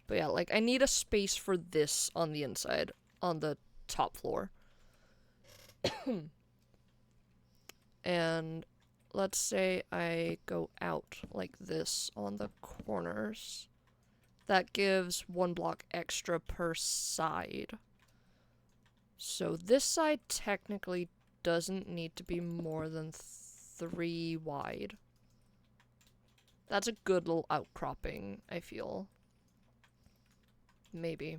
But yeah, like, I need a space for this on the inside, on the top floor. And let's say I go out like this on the corners. That gives 1 block extra per side. So this side technically doesn't need to be more than 3 wide. That's a good little outcropping, I feel. Maybe.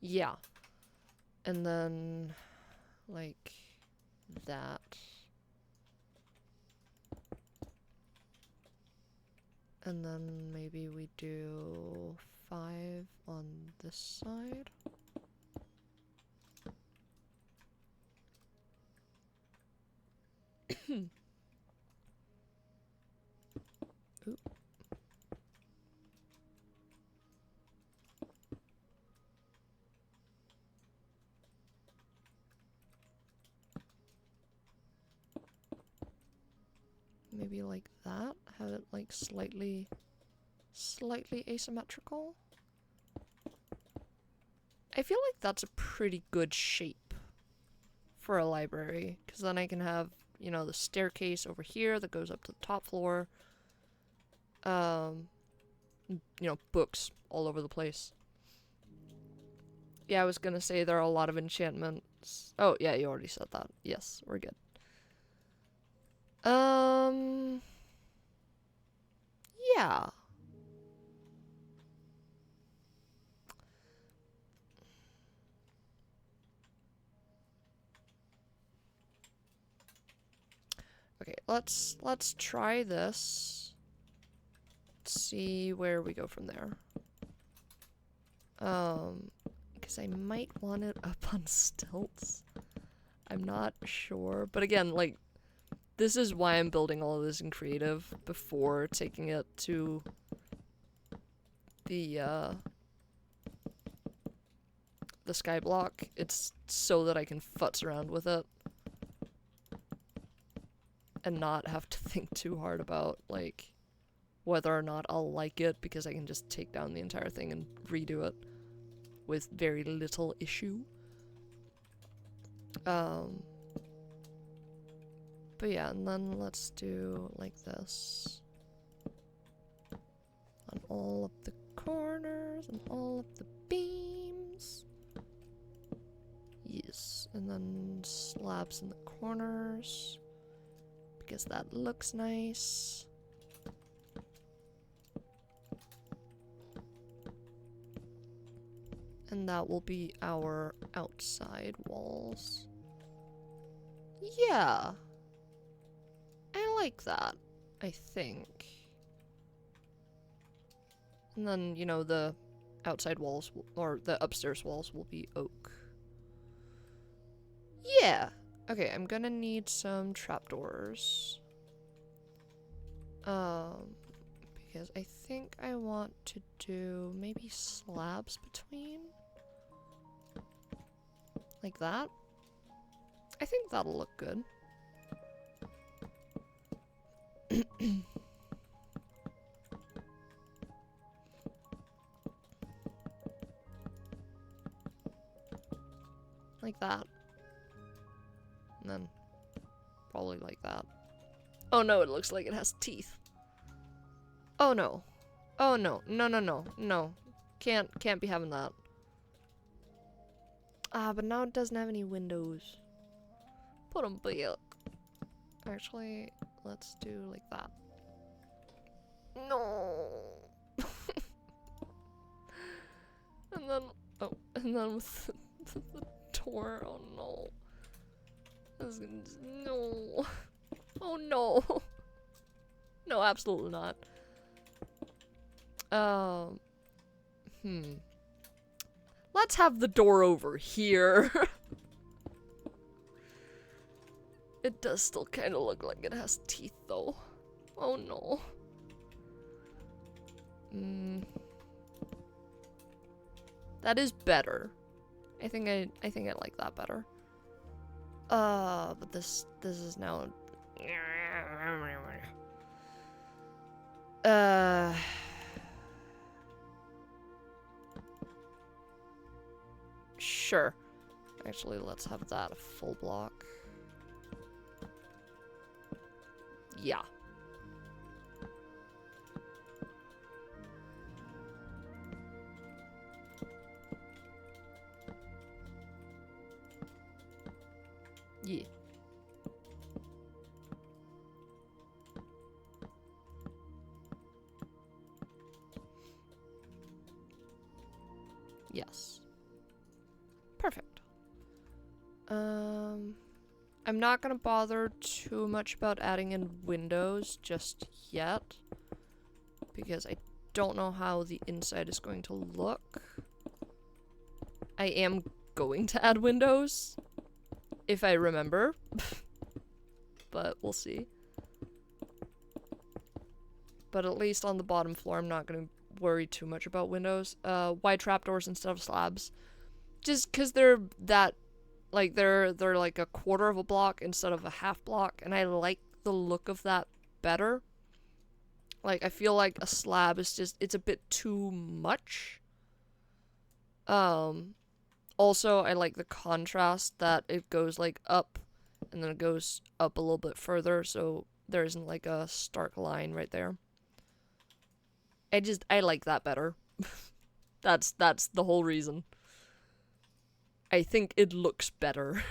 Yeah. And then, like, that. And then maybe we do 5 on this side. Oop. Maybe like that, have it like slightly asymmetrical. I feel like that's a pretty good shape for a library, because then I can have, you know, the staircase over here that goes up to the top floor. You know, books all over the place. Yeah, I was gonna say there are a lot of enchantments. Oh, yeah, you already said that. Yes, we're good. Yeah. Okay, let's try this. Let's see where we go from there. Because I might want it up on stilts. I'm not sure. But again, like, this is why I'm building all of this in creative before taking it to the skyblock. It's so that I can futz around with it and not have to think too hard about, like, whether or not I'll like it, because I can just take down the entire thing and redo it with very little issue. But yeah, and then let's do like this on all of the corners and all of the beams. Yes, and then slabs in the corners, because that looks nice. And that will be our outside walls. Yeah. I like that, I think. And then, you know, the outside walls, or the upstairs walls, will be oak. Yeah. Okay, I'm gonna need some trapdoors. Because I think I want to do maybe slabs between. Like that. I think that'll look good. Like that. And then probably like that. Oh no, it looks like it has teeth. Oh no. Oh no. No, no, no. No. Can't be having that. Ah, but now it doesn't have any windows. Put them back. Actually, let's do like that. No. And then, oh, and then with the door. Oh no. No. Oh no. No, absolutely not. Let's have the door over here. It does still kind of look like it has teeth, though. Oh no. That is better. I think I like that better. But this is now. Sure. Actually, let's have that a full block. Yeah. Yeah. Yes. Perfect. I'm not gonna bother too much about adding in windows just yet, because I don't know how the inside is going to look. I am going to add windows, if I remember, but we'll see. But at least on the bottom floor, I'm not gonna worry too much about windows. Why trapdoors instead of slabs? Just because they're that, like, they're like a quarter of a block instead of a half block, and I like the look of that better. Like, I feel like a slab is just, it's a bit too much. Also, I like the contrast that it goes, like, up, and then it goes up a little bit further, so there isn't, like, a stark line right there. I like that better. That's the whole reason. I think it looks better.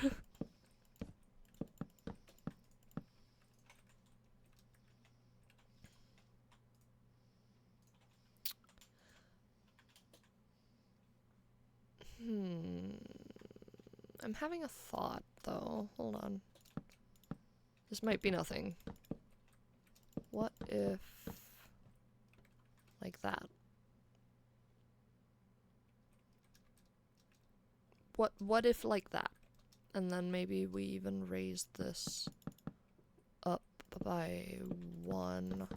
I'm having a thought, though. Hold on. This might be nothing. What if... like that? What if like that? And then maybe we even raise this up by 1.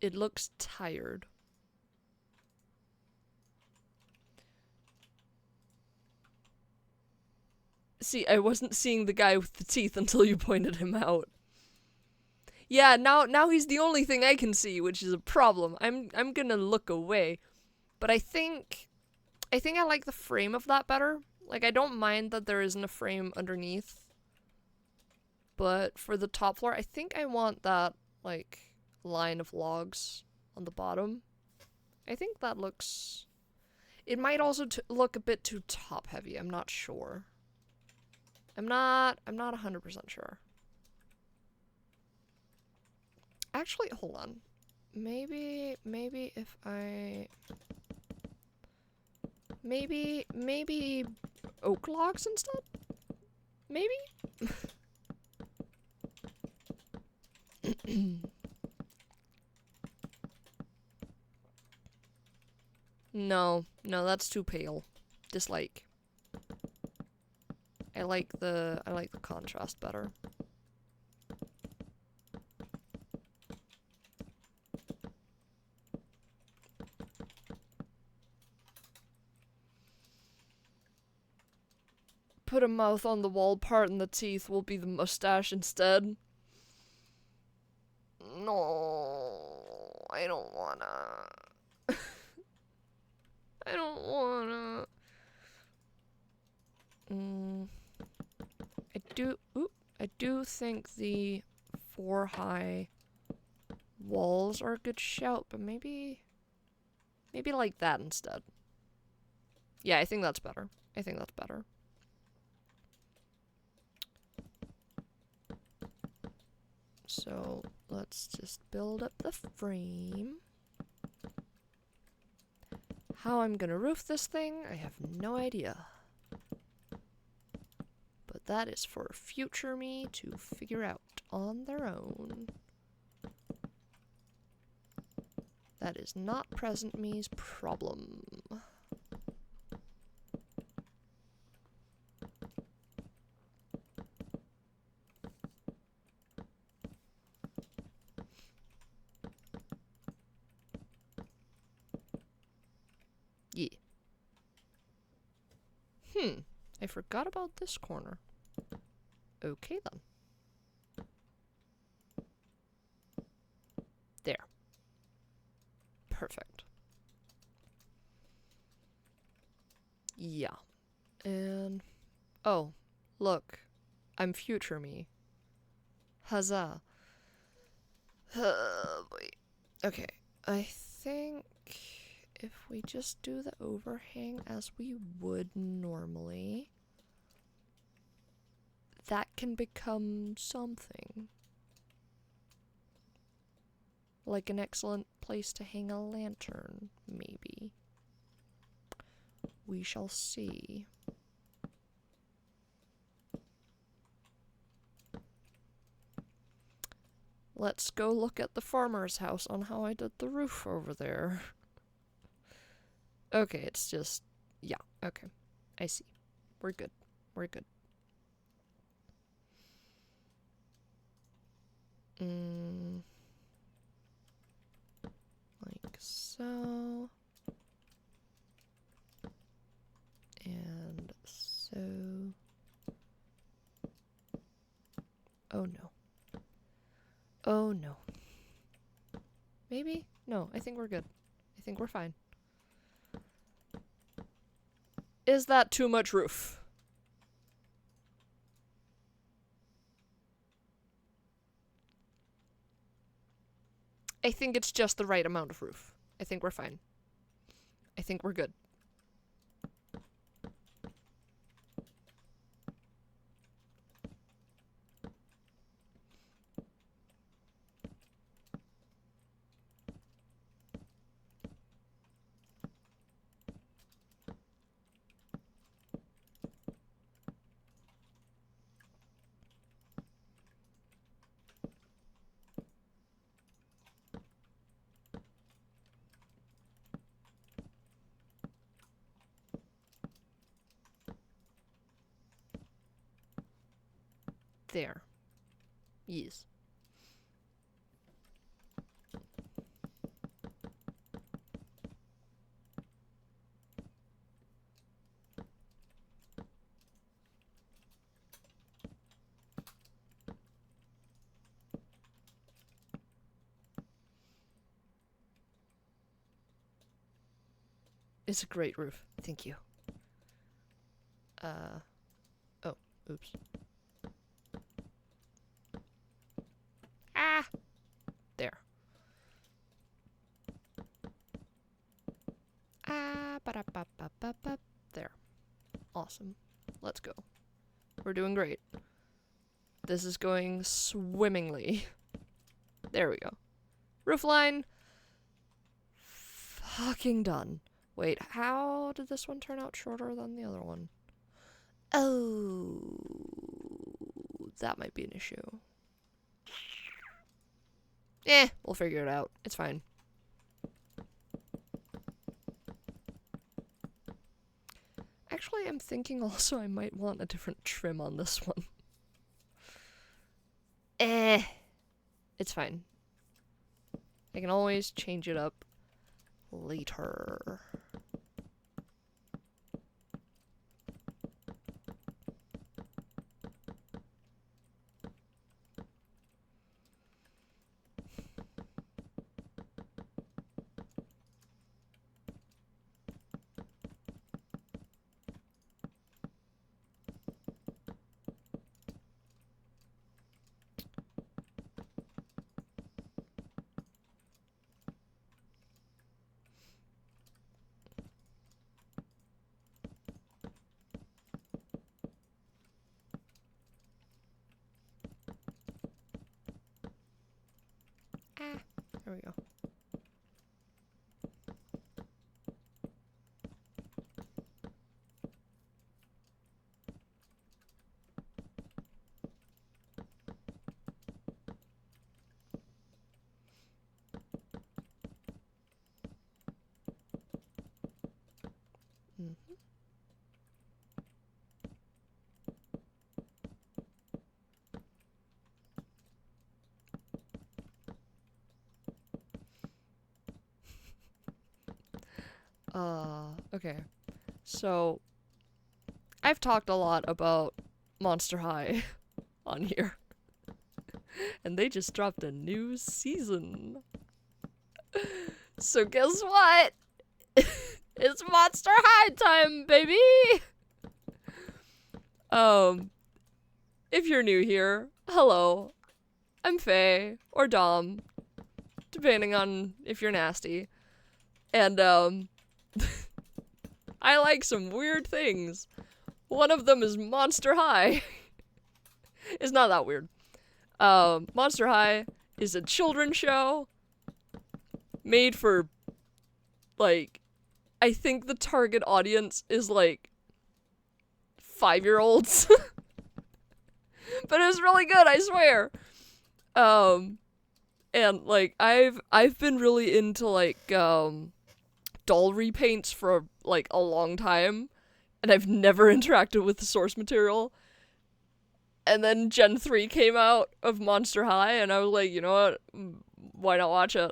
It looks tired. See, I wasn't seeing the guy with the teeth until you pointed him out. Yeah, now he's the only thing I can see, which is a problem. I'm gonna look away. But I think I like the frame of that better. Like, I don't mind that there isn't a frame underneath. But for the top floor, I think I want that, like, line of logs on the bottom. I think that looks... It might also look a bit too top-heavy. I'm not sure. I'm not 100% sure. Actually, hold on. Maybe if I... Maybe oak logs instead? Maybe? No, that's too pale. Dislike. I like the contrast better. Put a mouth on the wall part and the teeth will be the mustache instead. No, I don't wanna. I don't wanna. I do think the 4 high walls are a good shout, but maybe like that instead. Yeah, I think that's better. So let's just build up the frame. How I'm gonna roof this thing, I have no idea. But that is for future me to figure out on their own. That is not present me's problem. Yeah. I forgot about this corner. Okay then. There. Perfect. Yeah. And... oh, look. I'm future me. Huzzah. Boy. Okay. I think if we just do the overhang as we would normally, that can become something. like an excellent place to hang a lantern, maybe. We shall see. Let's go look at the farmer's house on how I did the roof over there. Okay, it's just... yeah, okay. I see. We're good. We're good. Like so. And so. Oh no. Oh no. Maybe? No, I think we're good. I think we're fine. Is that too much roof? I think it's just the right amount of roof. I think we're fine. I think we're good. There. Yes. It's a great roof. Thank you. Oh, oops. Ah! There. Ah, ba-da-ba-ba-ba-ba. There. Awesome. Let's go. We're doing great. This is going swimmingly. There we go. Roofline. Fucking done. Wait, how did this one turn out shorter than the other one? Oh, that might be an issue. We'll figure it out. It's fine. Actually, I'm thinking also I might want a different trim on this one. It's fine. I can always change it up later. There we go. Okay. So, I've talked a lot about Monster High on here. And they just dropped a new season. So guess what? It's Monster High time, baby! If you're new here, hello. I'm Faye, or Dom, depending on if you're nasty. And, I like some weird things. One of them is Monster High. It's not that weird. Monster High is a children's show made for, like, I think the target audience is, like, 5-year-olds. But it was really good, I swear. And, like, I've been really into, like, doll repaints for, like, a long time, and I've never interacted with the source material. And then Gen 3 came out of Monster High, and I was like, you know what? Why not watch it?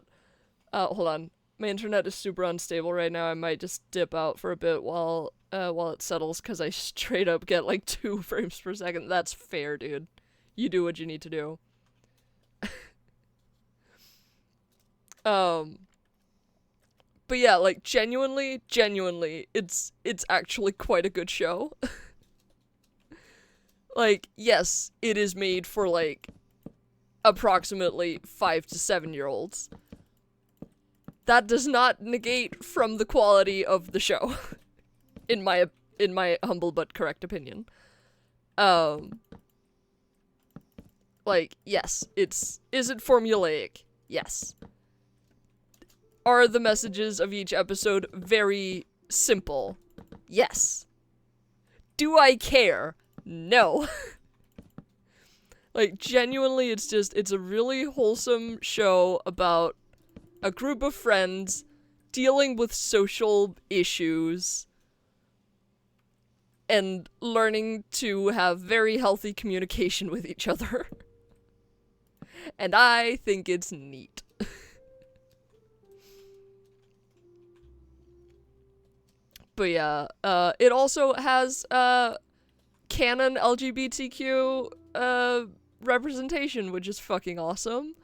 Hold on. My internet is super unstable right now. I might just dip out for a bit while it settles, because I straight up get, like, 2 frames per second. That's fair, dude. You do what you need to do. But yeah, like, genuinely, it's actually quite a good show. Like, yes, it is made for, like, approximately 5 to 7-year-olds. That does not negate from the quality of the show, in my humble but correct opinion. Like, yes, is it formulaic? Yes. Are the messages of each episode very simple? Yes. Do I care? No. Like, genuinely, it's a really wholesome show about a group of friends dealing with social issues and learning to have very healthy communication with each other. And I think it's neat. But yeah, it also has, canon LGBTQ, representation, which is fucking awesome.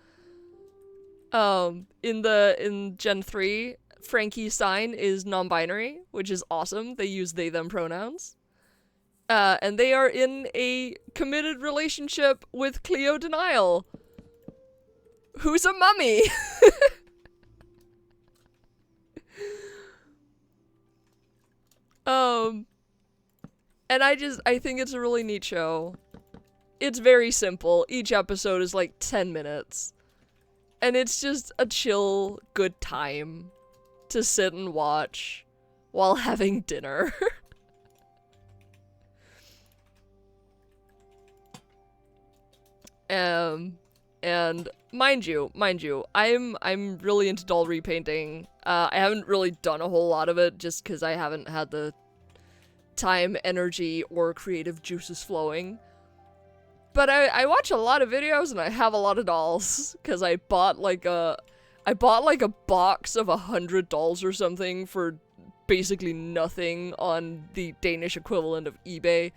In Gen 3, Frankie Stein is non-binary, which is awesome. They use they, them pronouns. And they are in a committed relationship with Cleo Denial, who's a mummy. And I think it's a really neat show. It's very simple. Each episode is like 10 minutes. And it's just a chill, good time to sit and watch while having dinner. And mind you, I'm really into doll repainting. I haven't really done a whole lot of it just because I haven't had the time, energy, or creative juices flowing. But I watch a lot of videos and I have a lot of dolls because I bought like a box of 100 dolls or something for basically nothing on the Danish equivalent of eBay.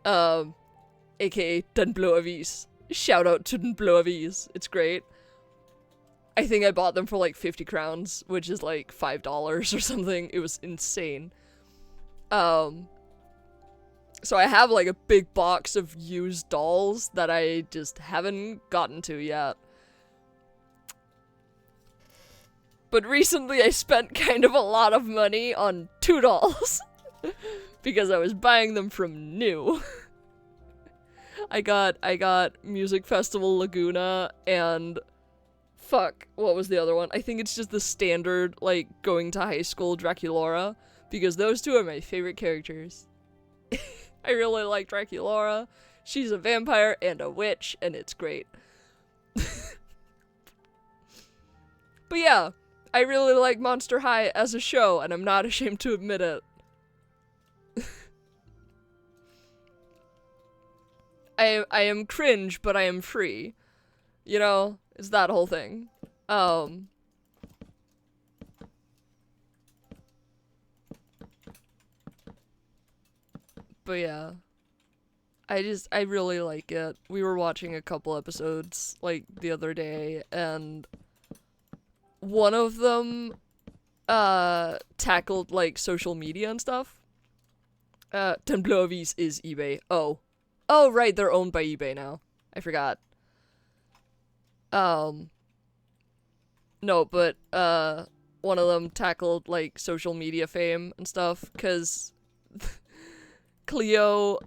AKA Den Blå Avis. Shout out to Den Blå Avis. It's great. I think I bought them for like 50 crowns, which is like $5 or something. It was insane. So I have like a big box of used dolls that I just haven't gotten to yet. But recently I spent kind of a lot of money on 2 dolls. Because I was buying them from new. I got Music Festival Laguna and fuck, what was the other one? I think it's just the standard, like, going to high school Draculaura, because those 2 are my favorite characters. I really like Draculaura. She's a vampire and a witch, and it's great. But yeah, I really like Monster High as a show, and I'm not ashamed to admit it. I am cringe, but I am free. You know, it's that whole thing. But yeah. I really like it. We were watching a couple episodes, like, the other day, and one of them, tackled, like, social media and stuff. Den Blå Avis is eBay. Oh, right, they're owned by eBay now. I forgot. No, but, one of them tackled, like, social media fame and stuff, because Cleo,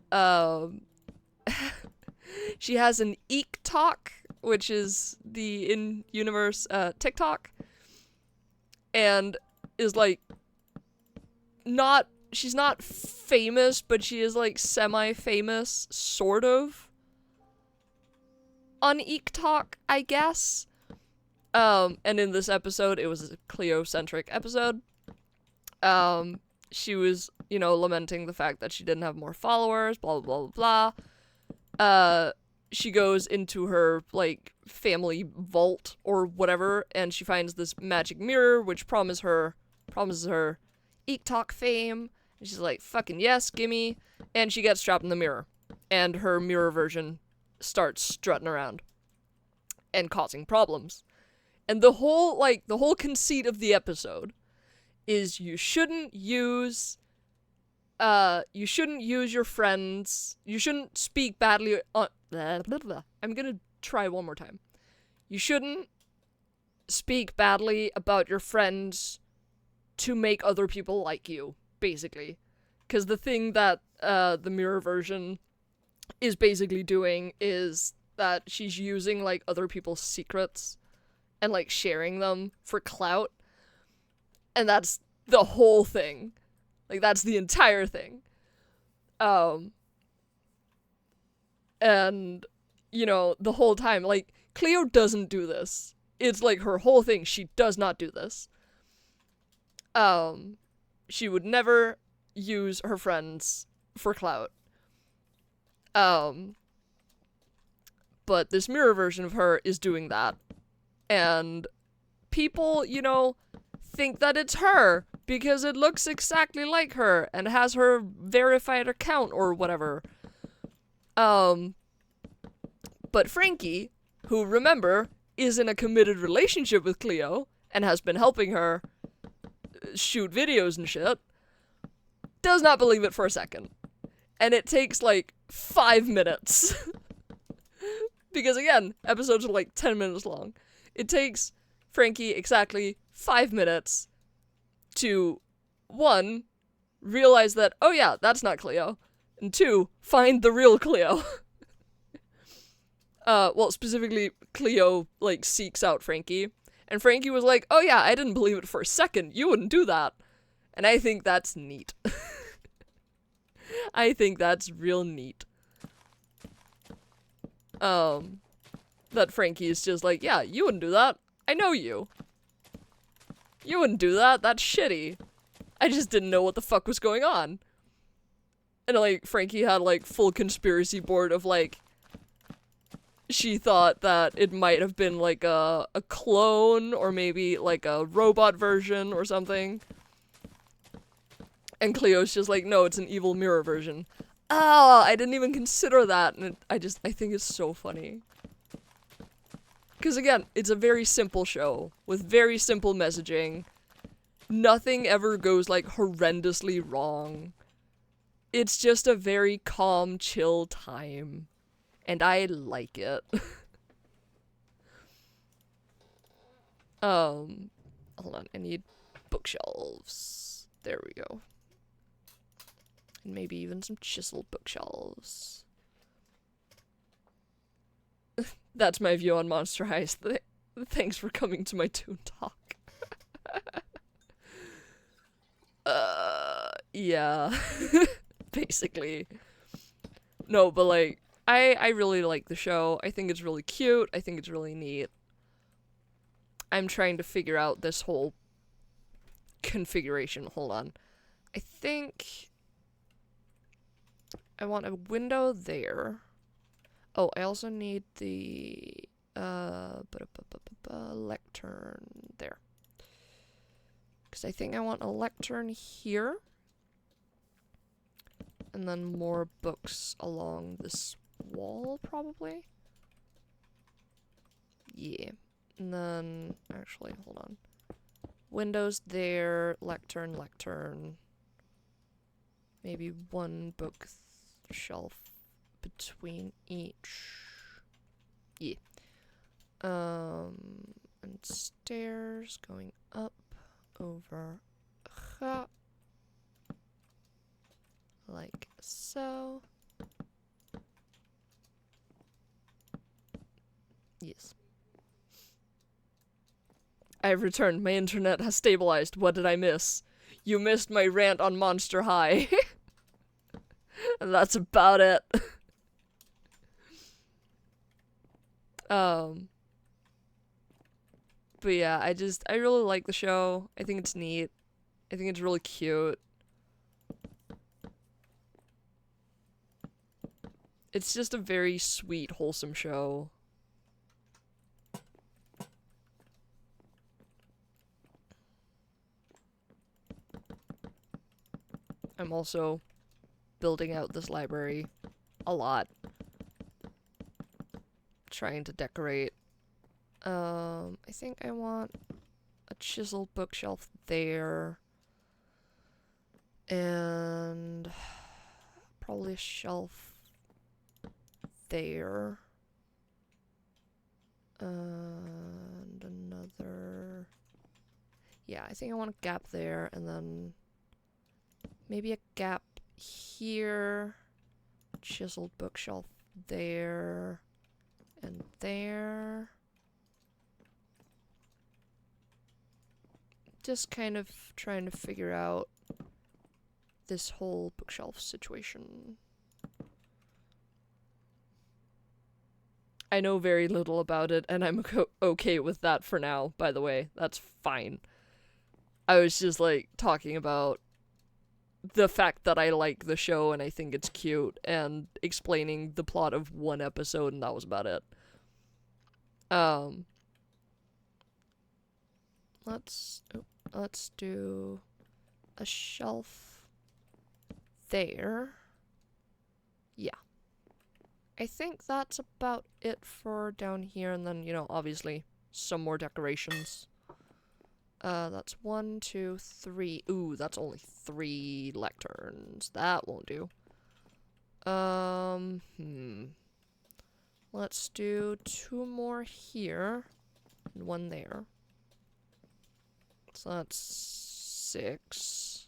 she has an EekTok, which is the in-universe, TikTok, and is like not, she's not famous, but she is like semi-famous, sort of, on EekTok, I guess. And in this episode, it was a Cleo-centric episode. She was, you know, lamenting the fact that she didn't have more followers, blah, blah, blah, blah. She goes into her, like, family vault or whatever, and she finds this magic mirror, which promises her EekTok fame. And she's like, fucking yes, gimme. And she gets trapped in the mirror. And her mirror version starts strutting around and causing problems. And the whole conceit of the episode is you shouldn't use your friends, you shouldn't speak badly on, blah, blah, blah. I'm gonna try one more time. You shouldn't speak badly about your friends to make other people like you, basically. Because the thing that the mirror version is basically doing is that she's using, like, other people's secrets and, like, sharing them for clout. And that's the whole thing. Like, that's the entire thing. And, you know, the whole time, like, Cleo doesn't do this. It's, like, her whole thing. She does not do this. She would never use her friends for clout. But this mirror version of her is doing that. And people, you know, think that it's her because it looks exactly like her and has her verified account or whatever. But Frankie, who, remember, is in a committed relationship with Cleo and has been helping her shoot videos and shit, does not believe it for a second. And it takes, like, 5 minutes. Because, again, episodes are, like, 10 minutes long. It takes Frankie exactly 5 minutes to, 1, realize that, oh yeah, that's not Cleo, and 2, find the real Cleo. Well, specifically, Cleo, like, seeks out Frankie, and Frankie was like, oh yeah, I didn't believe it for a second, you wouldn't do that. And I think that's neat. I think that's real neat. That Frankie is just like, yeah, you wouldn't do that. I know you. You wouldn't do that. That's shitty. I just didn't know what the fuck was going on. And, like, Frankie had, like, full conspiracy board of, like, she thought that it might have been, like, a clone or maybe, like, a robot version or something. And Cleo's just like, no, it's an evil mirror version. Oh, I didn't even consider that. And I think it's so funny. Because again, it's a very simple show with very simple messaging. Nothing ever goes, like, horrendously wrong. It's just a very calm, chill time. And I like it. Hold on, I need bookshelves. There we go. And maybe even some chiseled bookshelves. That's my view on Monster Heist. Thanks for coming to my Toon Talk. Yeah. Basically. No, but, like, I really like the show. I think it's really cute. I think it's really neat. I'm trying to figure out this whole configuration. Hold on. I think I want a window there. Oh, I also need the lectern there. Because I think I want a lectern here. And then more books along this wall, probably. Yeah. And then, actually, hold on. Windows there, lectern. Maybe one bookshelf between each. Yeah. And stairs going up over like so. Yes. I've returned. My internet has stabilized. What did I miss? You missed my rant on Monster High. And that's about it. But yeah, I really like the show. I think it's neat. I think it's really cute. It's just a very sweet, wholesome show. I'm also building out this library a lot. Trying to decorate. I think I want a chiseled bookshelf there. And probably a shelf there. And another... Yeah, I think I want a gap there, and then maybe a gap here. Chiseled bookshelf there. And there. Just kind of trying to figure out this whole bookshelf situation. I know very little about it, and I'm okay with that for now, by the way. That's fine. I was just, like, talking about the fact that I like the show and I think it's cute, and explaining the plot of one episode, and that was about it. Let's do a shelf there. Yeah. I think that's about it for down here, and then, you know, obviously some more decorations. That's 1, 2, 3. Ooh, that's only 3 lecterns. That won't do. Let's do 2 more here and 1 there. So that's 6.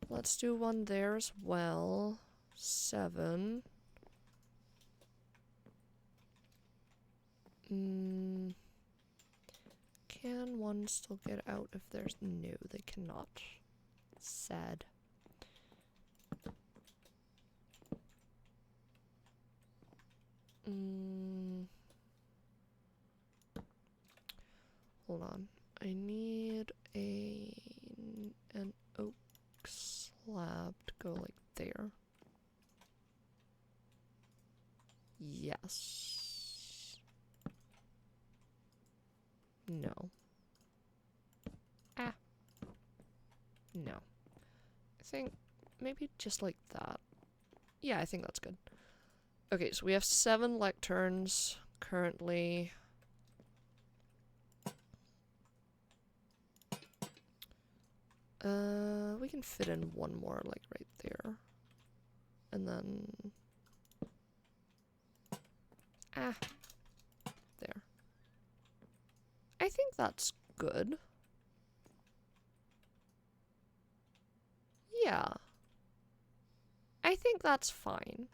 Let's do 1 there as well. 7. Can one still get out if there's... No, they cannot. Sad. Hold on. I need an oak slab to go like there. Yes. No. Ah. No. I think maybe just like that. Yeah, I think that's good. Okay, so we have 7 lecterns currently. We can fit in 1 more, like, right there. And then... Ah. There. I think that's good. Yeah. I think that's fine.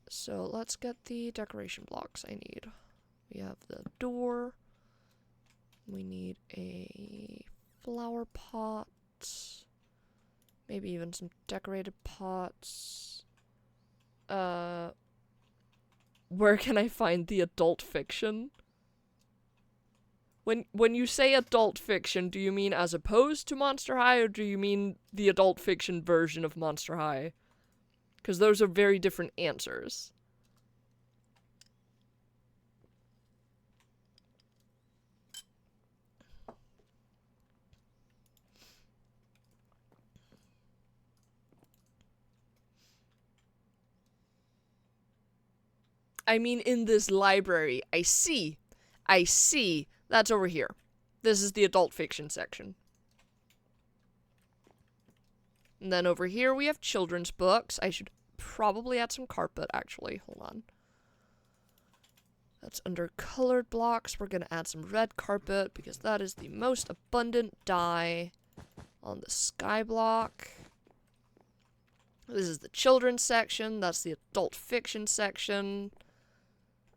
So let's get the decoration blocks I need. We have the door. We need a flower pot. Maybe even some decorated pots. Where can I find the adult fiction? When you say adult fiction, do you mean as opposed to Monster High, or do you mean the adult fiction version of Monster High? Because those are very different answers. I mean, in this library. I see. That's over here. This is the adult fiction section. And then over here we have children's books. I should probably add some carpet, actually. Hold on. That's under colored blocks. We're going to add some red carpet because that is the most abundant dye on the sky block. This is the children's section. That's the adult fiction section.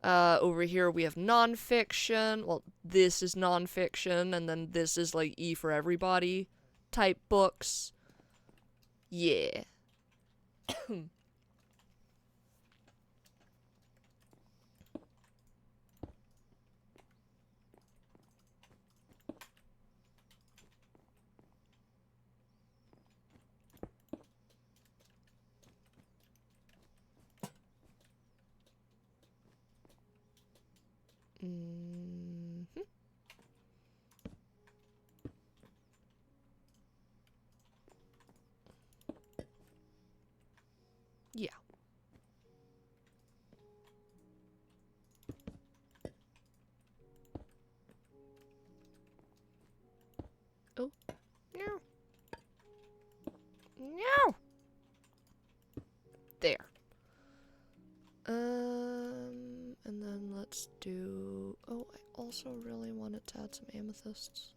Over here we have non-fiction. Well, this is non-fiction, and then this is like E for everybody type books. Yeah. Mm-hmm. Yeah. Oh. No. No. There. And then let's do... Oh, I also really wanted to add some amethysts.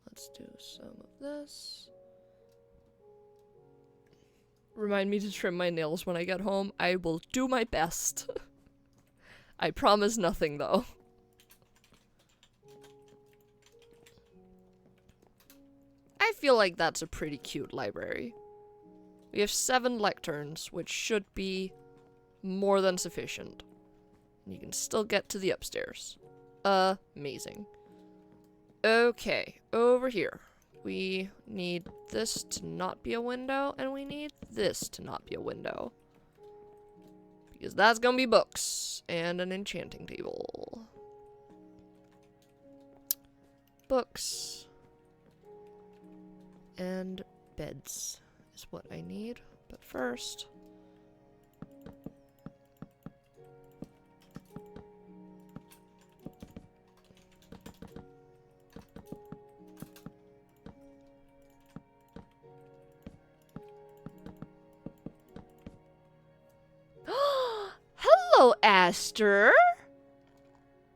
Let's do some of this. Remind me to trim my nails when I get home. I will do my best. I promise nothing, though. I feel like that's a pretty cute library. We have 7 lecterns, which should be more than sufficient. You can still get to the upstairs. Amazing. Okay, over here. We need this to not be a window, and we need this to not be a window. Because that's gonna be books, and an enchanting table. Books. And beds is what I need, but first... Hello, Aster!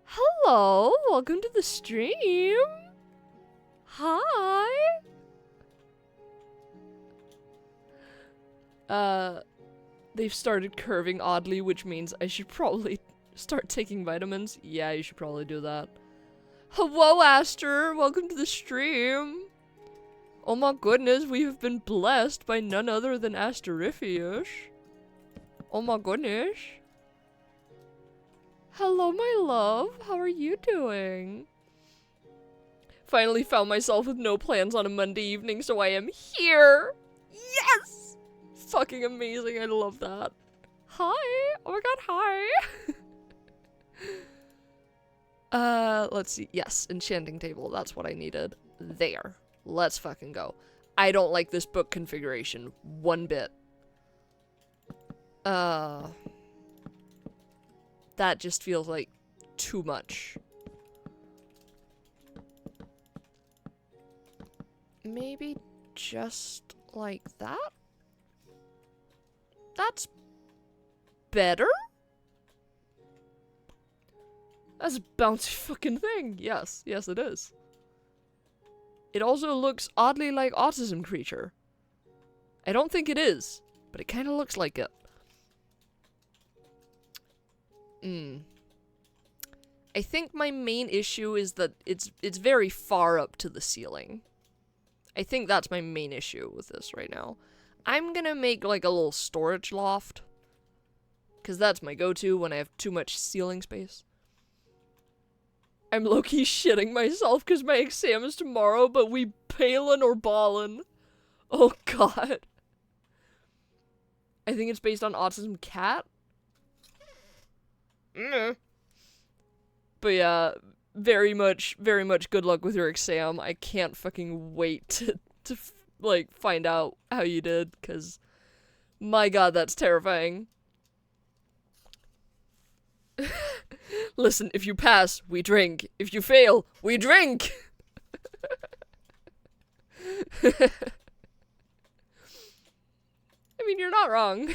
Hello, welcome to the stream! Hi! They've started curving oddly, which means I should probably start taking vitamins. Yeah, you should probably do that. Hello, Aster! Welcome to the stream! Oh my goodness, we have been blessed by none other than Asterifius. Oh my goodness. Hello, my love. How are you doing? Finally found myself with no plans on a Monday evening, so I am here! Yes! Fucking amazing, I love that. Hi! Oh my god, hi! Let's see. Yes, enchanting table. That's what I needed. There. Let's fucking go. I don't like this book configuration one bit. That just feels like too much. Maybe just like that? That's better? That's a bouncy fucking thing. Yes, yes it is. It also looks oddly like Autism Creature. I don't think it is, but it kind of looks like it. I think my main issue is that it's very far up to the ceiling. I think that's my main issue with this right now. I'm gonna make like a little storage loft, because that's my go-to when I have too much ceiling space. I'm low-key shitting myself because my exam is tomorrow, but we palin' or ballin'. Oh god. I think it's based on Autism Cat. But yeah, very much good luck with your exam. I can't fucking wait to like, find out how you did, because my god, that's terrifying. Listen, if you pass, we drink. If you fail, we drink! I mean, you're not wrong.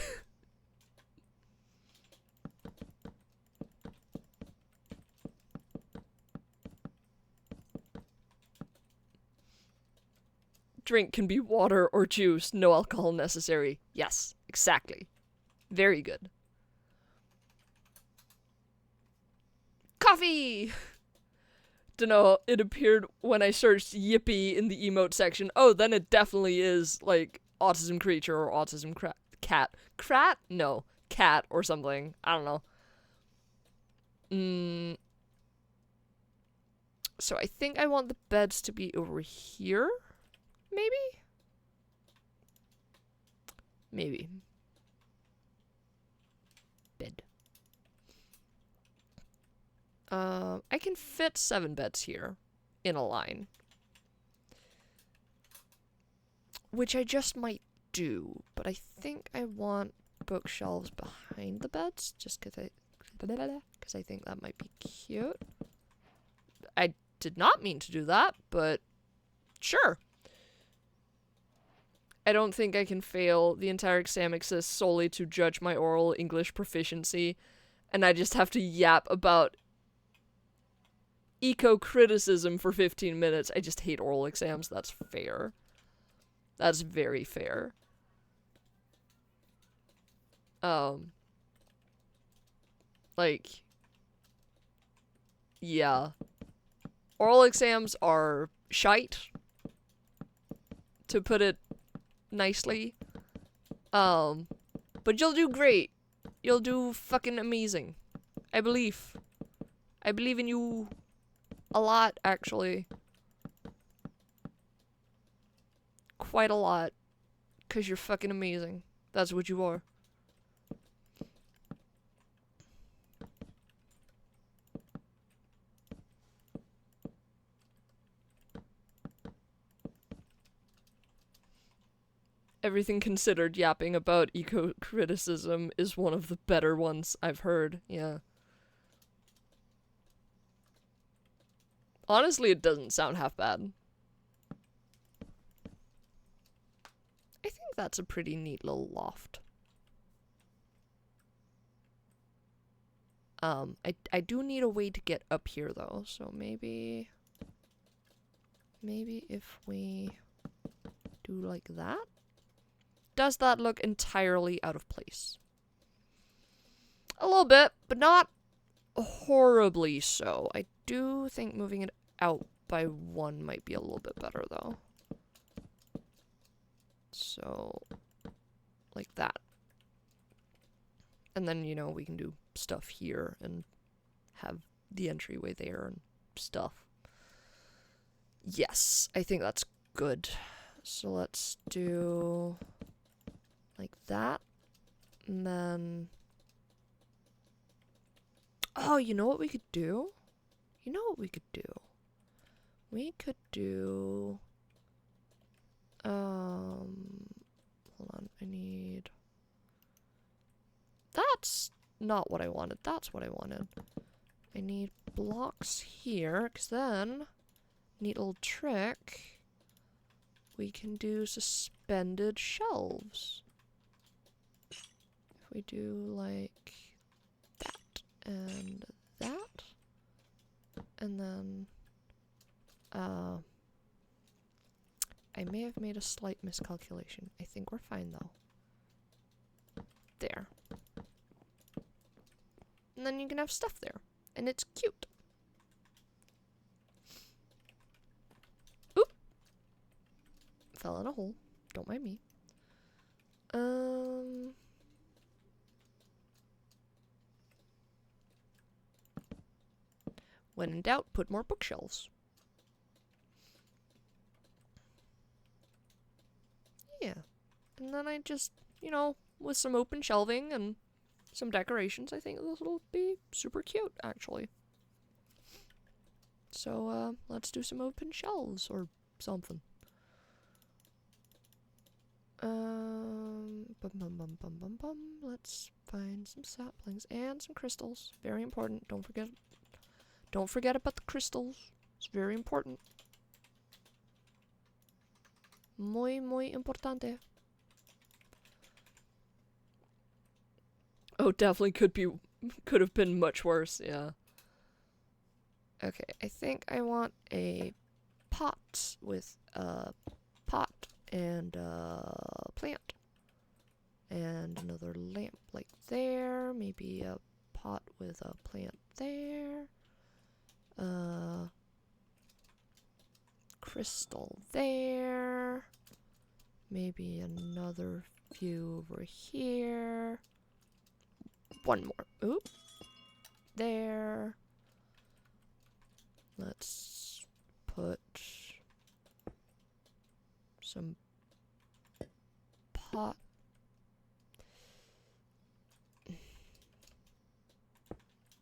drink can be water or juice, no alcohol necessary. Yes, exactly. Very good. Coffee! Dunno, it appeared when I searched yippee in the emote section. Oh, then it definitely is, like, autism creature or autism cat. Crat? No. Cat or something. I don't know. So I think I want the beds to be over here? Maybe? Maybe. Bed. I can fit 7 beds here in a line. Which I just might do, but I think I want bookshelves behind the beds, just because I think that might be cute. I did not mean to do that, but sure. I don't think I can fail. The entire exam exists solely to judge my oral English proficiency, and I just have to yap about eco-criticism for 15 minutes. I just hate oral exams. That's fair. That's very fair. Like, yeah. Oral exams are shite, to put it nicely. But you'll do great. You'll do fucking amazing. I believe. I believe in you a lot, actually. Quite a lot. 'Cause you're fucking amazing. That's what you are. Everything considered, yapping about eco-criticism is one of the better ones I've heard, yeah. Honestly, it doesn't sound half bad. I think that's a pretty neat little loft. I do need a way to get up here, though, so maybe if we do like that? Does that look entirely out of place? A little bit, but not horribly so. I do think moving it out by 1 might be a little bit better, though. So, like that. And then, you know, we can do stuff here and have the entryway there and stuff. Yes, I think that's good. So let's do like that. And then... Oh, you know what we could do? You know what we could do? We could do... Hold on, I need... That's not what I wanted. That's what I wanted. I need blocks here, because then, neat little trick, we can do suspended shelves. If we do like that and that, and then, I may have made a slight miscalculation. I think we're fine though. There. And then you can have stuff there. And it's cute. Oop! Fell in a hole. Don't mind me. When in doubt, put more bookshelves. Yeah. And then I just, you know, with some open shelving and some decorations, I think this will be super cute, actually. So, let's do some open shelves or something. Let's find some saplings and some crystals. Very important. Don't forget about the crystals. It's very important. Muy, muy importante. Oh, definitely could have been much worse, yeah. Okay, I think I want a pot with a pot And a plant. And another lamp like there. Maybe a pot with a plant there. Crystal there. Maybe another few over here. One more. Oop. There. Let's put some pot.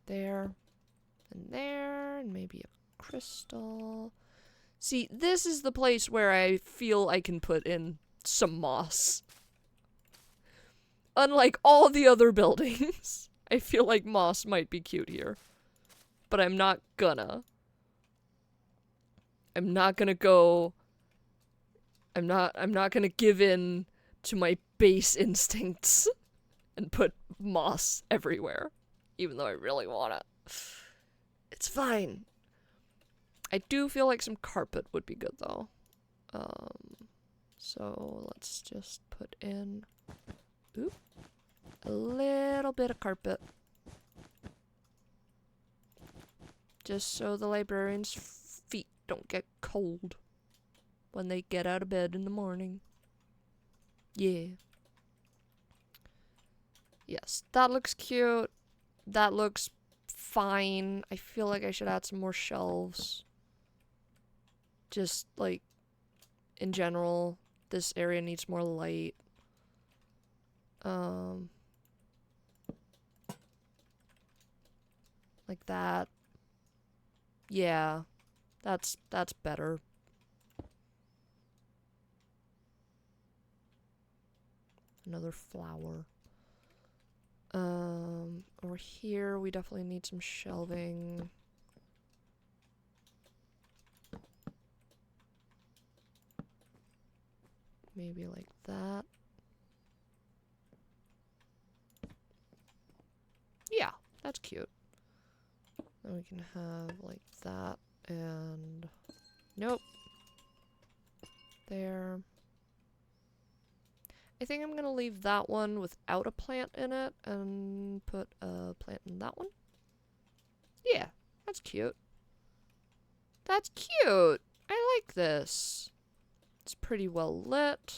There. And there. And maybe a crystal. See, this is the place where I feel I can put in some moss. Unlike all the other buildings, I feel like moss might be cute here. But I'm not gonna. I'm not gonna give in to my base instincts and put moss everywhere. Even though I really want it. It's fine. I do feel like some carpet would be good though. So let's just put in a little bit of carpet. Just so the librarians' feet don't get cold when they get out of bed in the morning. Yeah. Yes, that looks cute. That looks fine. I feel like I should add some more shelves. Just, like, in general, this area needs more light. Like that. Yeah, that's better. Another flower. Over here, we definitely need some shelving. Maybe like that. Yeah, that's cute. Then we can have like that and... Nope. There. I think I'm gonna leave that one without a plant in it and put a plant in that one. Yeah, that's cute. That's cute! I like this. It's pretty well lit.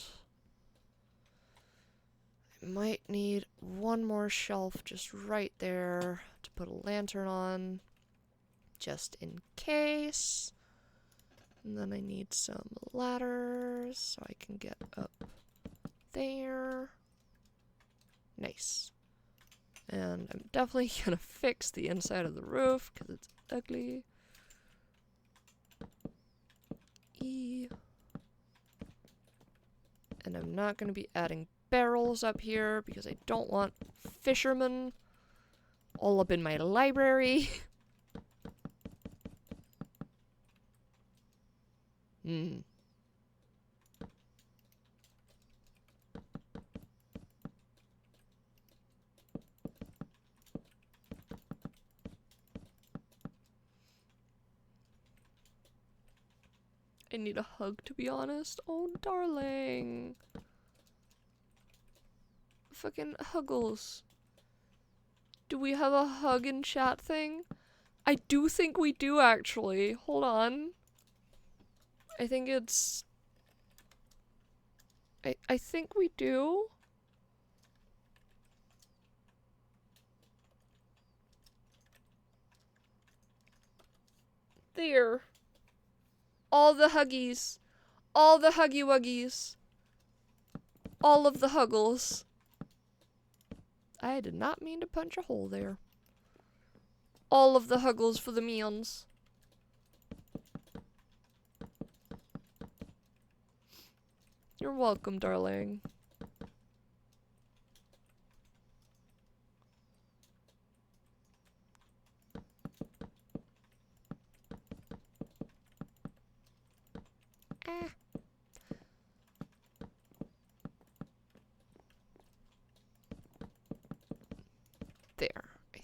I might need one more shelf just right there to put a lantern on, just in case. And then I need some ladders so I can get up there. Nice. And I'm definitely gonna fix the inside of the roof because it's ugly. And I'm not gonna be adding barrels up here because I don't want fishermen all up in my library. I need a hug, to be honest. Oh, darling. Fucking Huggles. Do we have a hug in chat thing? I do think we do, actually. Hold on. I think it's... I think we do. There. All the huggies. All the huggy wuggies. All of the huggles. I did not mean to punch a hole there. All of the huggles for the meons. You're welcome, darling. There. I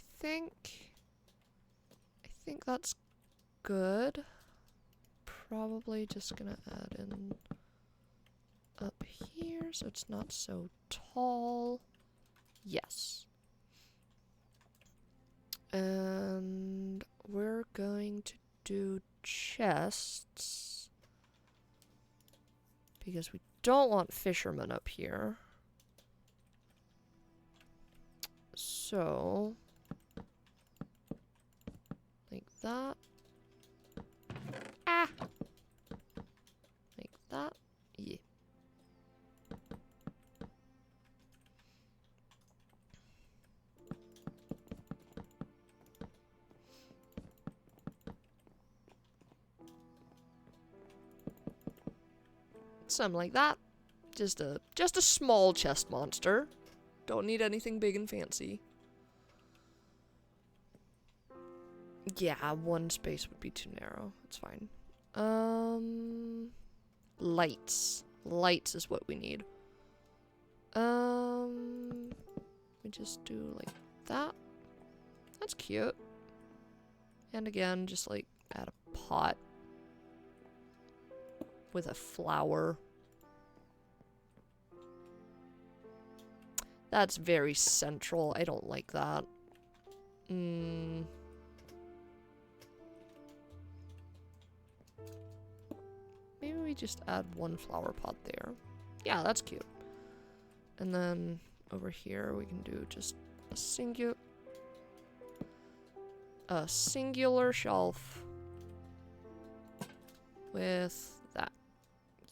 think that's good. Probably just gonna add in here so it's not so tall. Yes. And we're going to do chests because we don't want fishermen up here. So, like that. Ah! Like that. Yeah. Something like that. Just a small chest monster. Don't need anything big and fancy. Yeah, one space would be too narrow. It's fine. Lights. Lights is what we need. We just do like that. That's cute. And again, just like add a pot with a flower. That's very central. I don't like that. Maybe we just add one flower pot there. Yeah, that's cute. And then over here we can do just a singular shelf with that.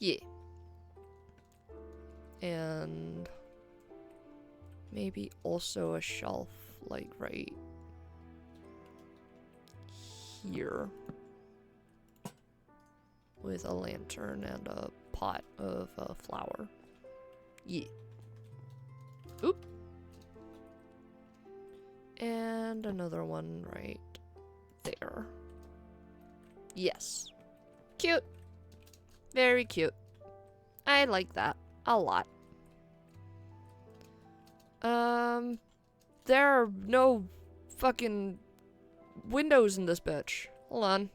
Yeah. And maybe also a shelf like right here with a lantern and a pot of flour. Yeah. Oop. And another one right there. Yes. Cute. Very cute. I like that a lot. There are no fucking windows in this bitch. Hold on.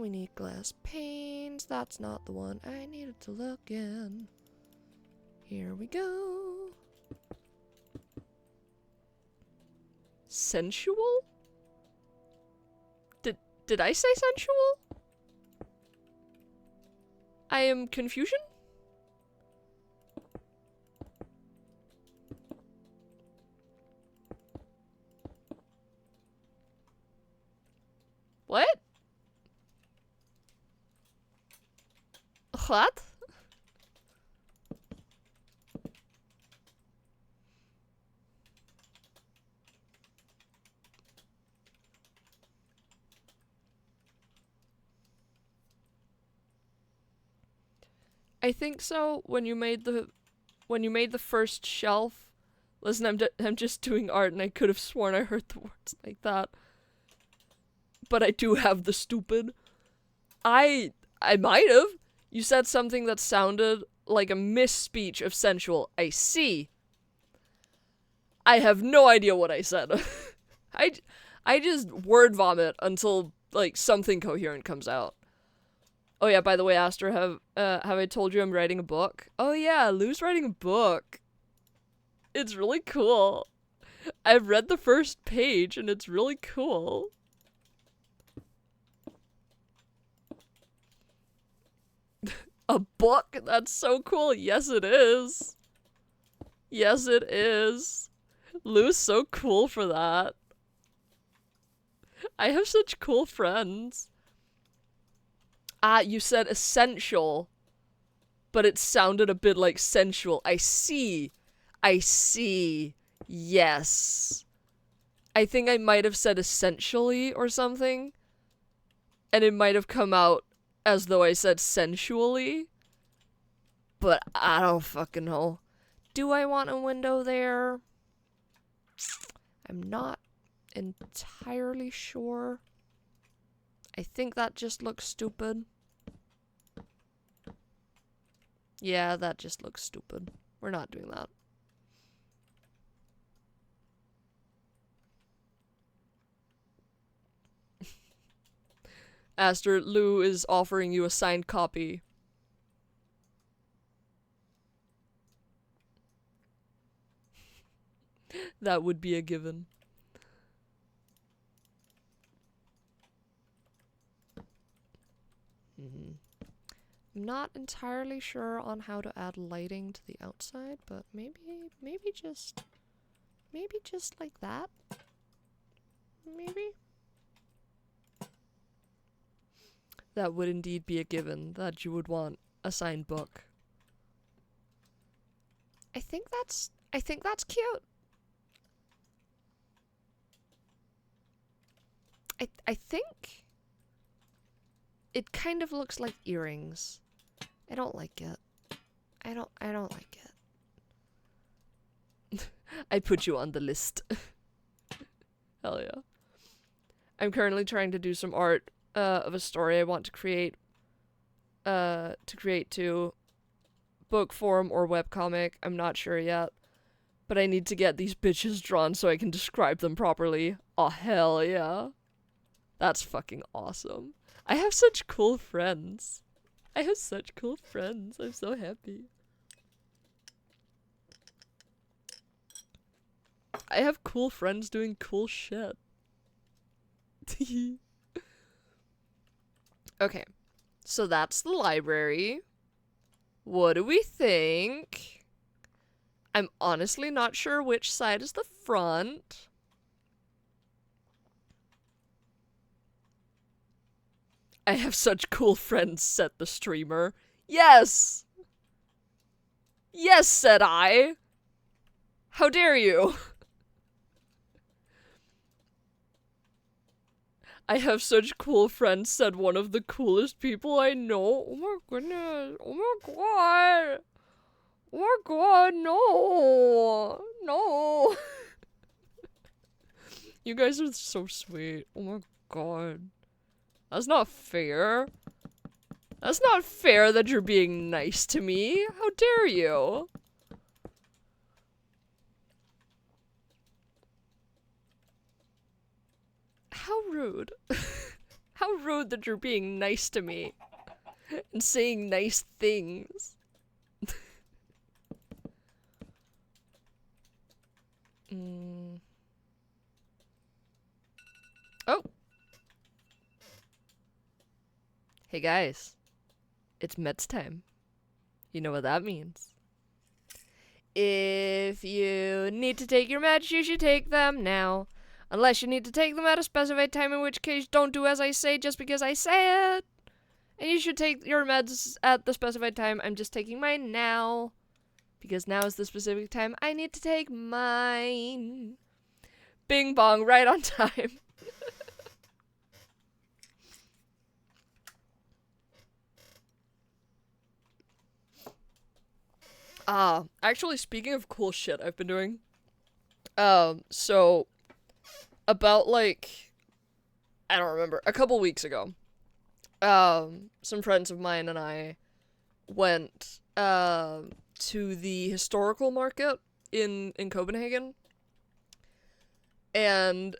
We need glass panes. That's not the one I needed to look in. Here we go. Sensual? Did I say sensual? I am confusion? What? What? I think so. When you made the first shelf, listen, I'm just doing art, and I could have sworn I heard the words like that. But I do have the stupid. I might have. You said something that sounded like a misspeech of sensual. I see. I have no idea what I said. I just word vomit until like something coherent comes out. Oh yeah, by the way, Aster, have I told you I'm writing a book? Oh yeah, Lou's writing a book. It's really cool. I've read the first page and it's really cool. A book? That's so cool. Yes, it is. Yes, it is. Lou's so cool for that. I have such cool friends. Ah, you said essential, but it sounded a bit like sensual. I see. I see. Yes. I think I might have said essentially or something, and it might have come out as though I said sensually, but I don't fucking know. Do I want a window there? I'm not entirely sure. I think that just looks stupid. Yeah, that just looks stupid. We're not doing that. Aster, Lou is offering you a signed copy That would be a given. I'm not entirely sure on how to add lighting to the outside, but maybe just like that. Maybe? That would indeed be a given, that you would want a signed book. I think that's cute. I think it kind of looks like earrings. I don't like it. I don't like it. I put you on the list. Hell yeah. I'm currently trying to do some art of a story I want to create to book form or webcomic. I'm not sure yet. But I need to get these bitches drawn so I can describe them properly. Oh, hell yeah. That's fucking awesome. I have such cool friends. I'm so happy. I have cool friends doing cool shit. Okay. So that's the library. What do we think? I'm honestly not sure which side is the front. I have such cool friends, said the streamer. Yes! Yes, said I. How dare you? I have such cool friends, said one of the coolest people I know. Oh my goodness. Oh my god. Oh my god, no. No. You guys are so sweet. Oh my god. That's not fair. That's not fair that you're being nice to me. How dare you? How rude. How rude that you're being nice to me. And saying nice things. Oh. Hey guys. It's meds time. You know what that means. If you need to take your meds, you should take them now. Unless you need to take them at a specified time, in which case don't do as I say just because I say it. And you should take your meds at the specified time. I'm just taking mine now. Because now is the specific time I need to take mine. Bing bong, right on time. Actually, speaking of cool shit I've been doing. So, about, like, I don't remember, a couple weeks ago, some friends of mine and I went, to the historical market in Copenhagen. And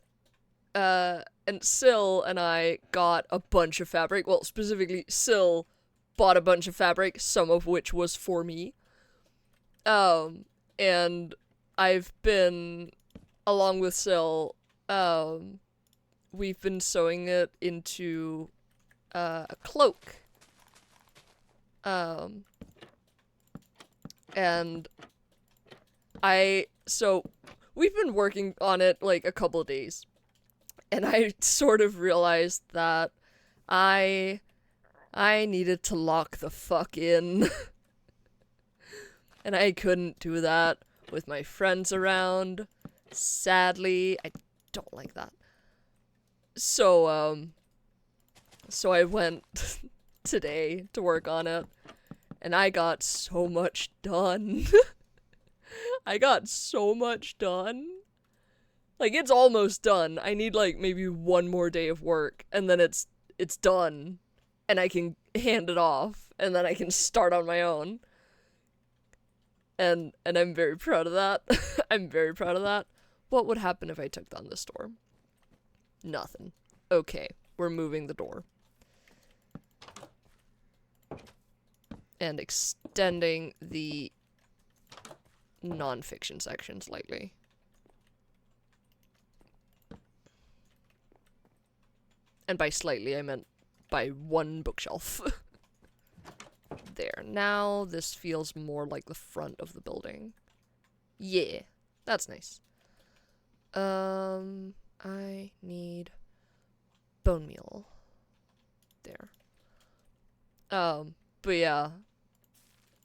Syl and I got a bunch of fabric. Well, specifically, Syl bought a bunch of fabric, some of which was for me. And I've been, along with Syl, we've been sewing it into a cloak. And so we've been working on it like a couple of days. And I sort of realized that I needed to lock the fuck in. And I couldn't do that with my friends around. Sadly, I don't like that. So I went today to work on it, and I got so much done. I got so much done. Like, it's almost done. I need, like, maybe one more day of work, and then it's done. And I can hand it off, and then I can start on my own. And I'm very proud of that. I'm very proud of that. What would happen if I took down this door? Nothing. Okay, we're moving the door. And extending the non-fiction section slightly. And by slightly, I meant by one bookshelf. There. Now this feels more like the front of the building. Yeah, that's nice. I need bone meal. There. But yeah.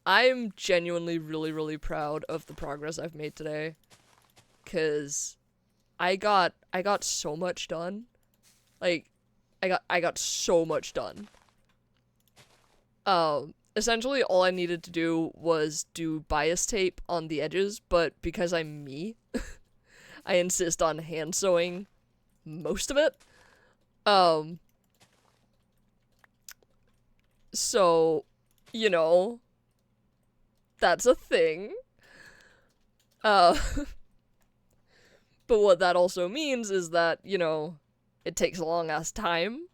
I'm genuinely really, really proud of the progress I've made today. 'Cause I got so much done. Like, I got so much done. Essentially all I needed to do was do bias tape on the edges, but because I'm me, I insist on hand sewing most of it. So, you know, that's a thing. But what that also means is that, you know, it takes a long ass time.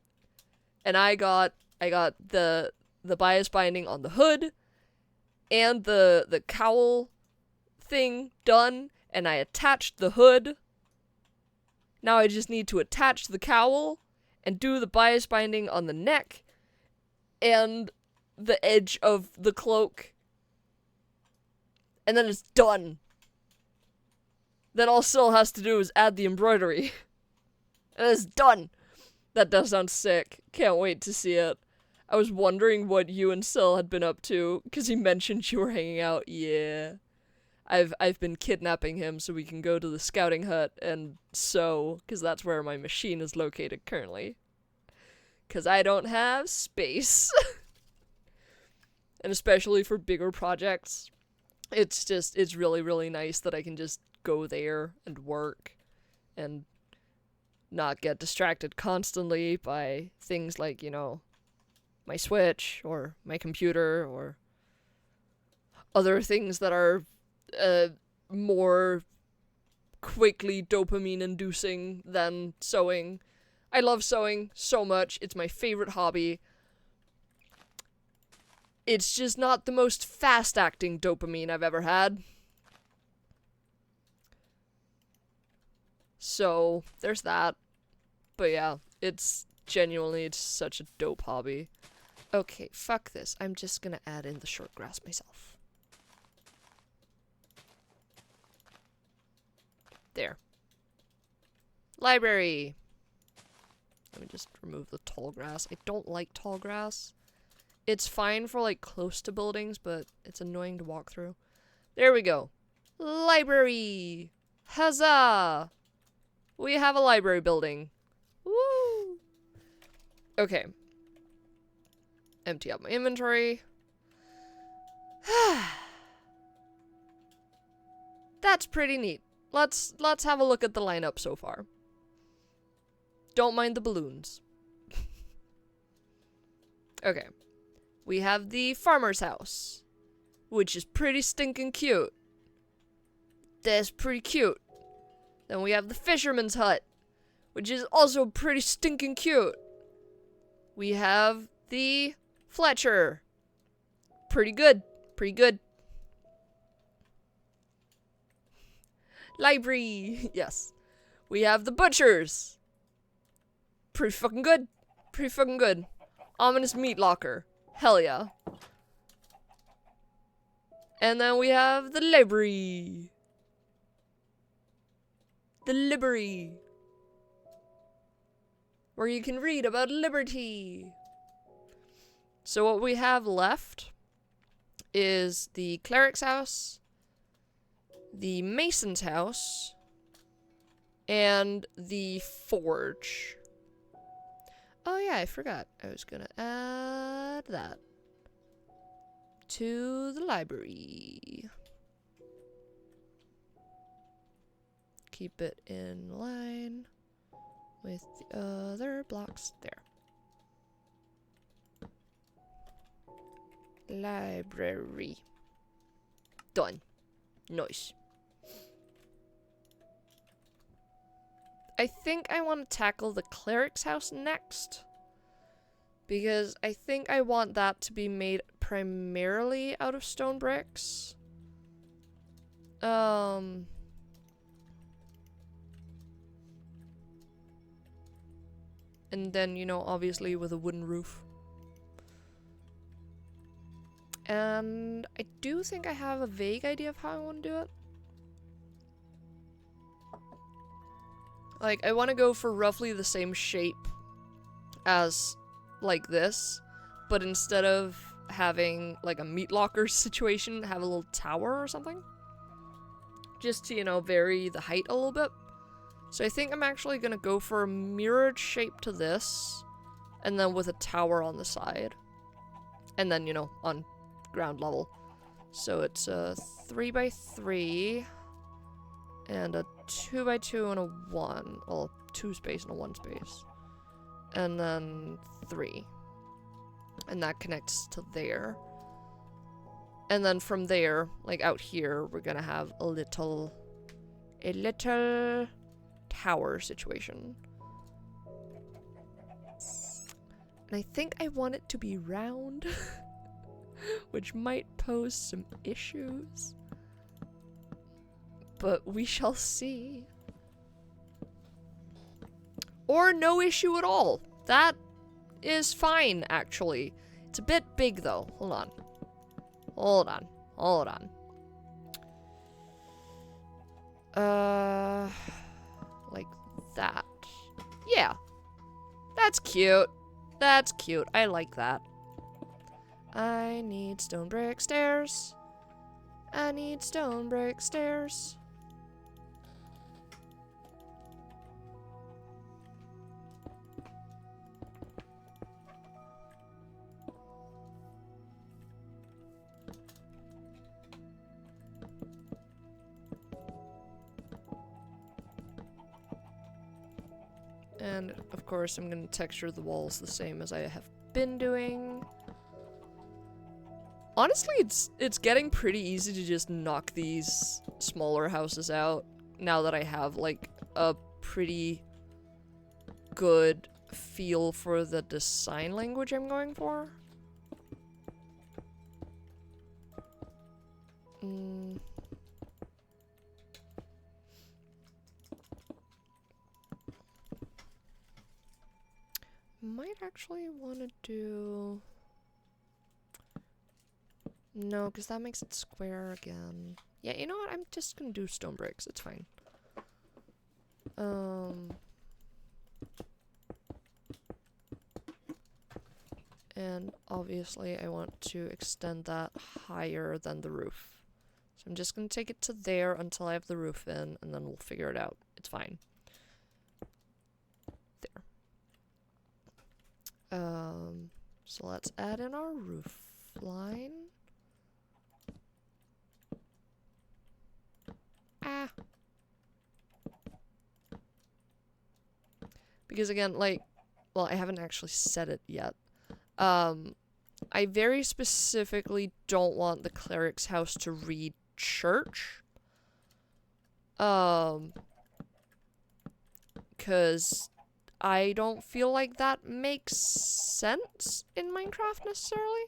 And I got the bias binding on the hood and the cowl thing done, and I attached the hood. Now I just need to attach the cowl and do the bias binding on the neck and the edge of the cloak. And then it's done. Then all Syl has to do is add the embroidery. And it's done. That does sound sick. Can't wait to see it. I was wondering what you and Syl had been up to, because he mentioned you were hanging out. Yeah. I've been kidnapping him so we can go to the scouting hut and sew, because that's where my machine is located currently. Because I don't have space. And especially for bigger projects, it's really, really nice that I can just go there and work and not get distracted constantly by things like, you know, my Switch or my computer or other things that are more quickly dopamine inducing than sewing. I love sewing so much. It's my favorite hobby. It's just not the most fast acting dopamine I've ever had. So, there's that. But yeah, it's such a dope hobby. Okay, fuck this. I'm just gonna add in the short grass myself. There. Library! Let me just remove the tall grass. I don't like tall grass. It's fine for, like, close to buildings, but it's annoying to walk through. There we go. Library! Huzzah! We have a library building. Woo! Okay. Empty out my inventory. That's pretty neat. Let's have a look at the lineup so far. Don't mind the balloons. Okay. We have the farmer's house, which is pretty stinking cute. That's pretty cute. Then we have the fisherman's hut, which is also pretty stinking cute. We have the Fletcher. Pretty good. Pretty good. Library. Yes. We have the butchers. Pretty fucking good. Pretty fucking good. Ominous meat locker. Hell yeah. And then we have the library. The library. Where you can read about liberty. So what we have left is the cleric's house, the mason's house, and the forge. Oh yeah, I forgot. I was gonna add that to the library. Keep it in line with the other blocks there. Library. Done. Nice. I think I want to tackle the cleric's house next, because I think I want that to be made primarily out of stone bricks. And then, you know, obviously with a wooden roof. And I do think I have a vague idea of how I want to do it. Like, I want to go for roughly the same shape as, like, this. But instead of having, like, a meat locker situation, have a little tower or something. Just to, you know, vary the height a little bit. So I think I'm actually going to go for a mirrored shape to this. And then with a tower on the side. And then, you know, on ground level. So it's a 3x3. And a 2x2 and a 1. Well, 2 space and a 1 space. And then 3. And that connects to there. And then from there, like out here, we're gonna have a little tower situation. And I think I want it to be round, which might pose some issues. But we shall see. Or no issue at all. That is fine, actually. It's a bit big, though. Hold on. Hold on. Hold on. Like that. Yeah. That's cute. That's cute. I like that. I need stone brick stairs. I need stone brick stairs. And, of course, I'm going to texture the walls the same as I have been doing. Honestly, it's getting pretty easy to just knock these smaller houses out now that I have, like, a pretty good feel for the design language I'm going for. Might actually want to do... No, because that makes it square again. Yeah, you know what? I'm just gonna do stone bricks. It's fine. And obviously I want to extend that higher than the roof. So I'm just gonna take it to there until I have the roof in, and then we'll figure it out. It's fine. There. So let's add in our roof line. Ah. Because again, like, well, I haven't actually said it yet. I very specifically don't want the cleric's house to read church. Because I don't feel like that makes sense in Minecraft necessarily.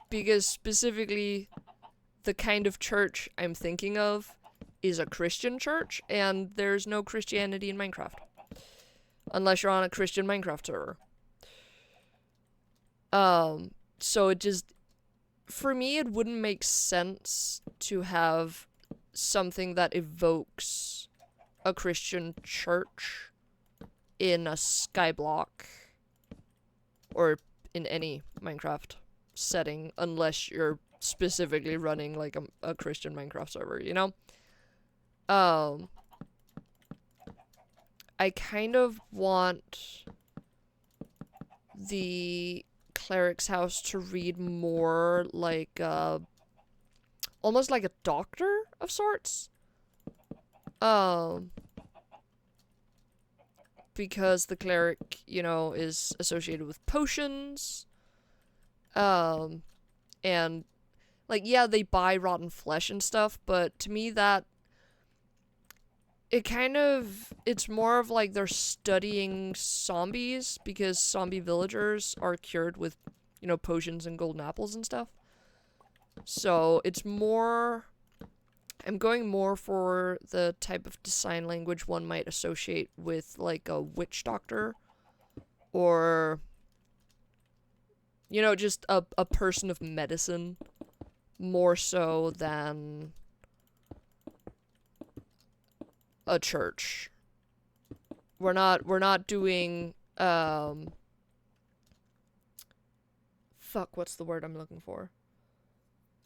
Because specifically, the kind of church I'm thinking of is a Christian church, and there's no Christianity in Minecraft. Unless you're on a Christian Minecraft server. So it just... For me, it wouldn't make sense to have something that evokes a Christian church in a skyblock or in any Minecraft setting unless you're specifically running like a Christian Minecraft server, you know? I kind of want the cleric's house to read more like almost like a doctor of sorts. Because the cleric, you know, is associated with potions. And like, yeah, they buy rotten flesh and stuff, but to me that it's more of like they're studying zombies because zombie villagers are cured with, you know, potions and golden apples and stuff. So it's more I'm going more for the type of design language one might associate with, like, a witch doctor. Or, you know, just a person of medicine. More so than a church. We're not doing, fuck, what's the word I'm looking for?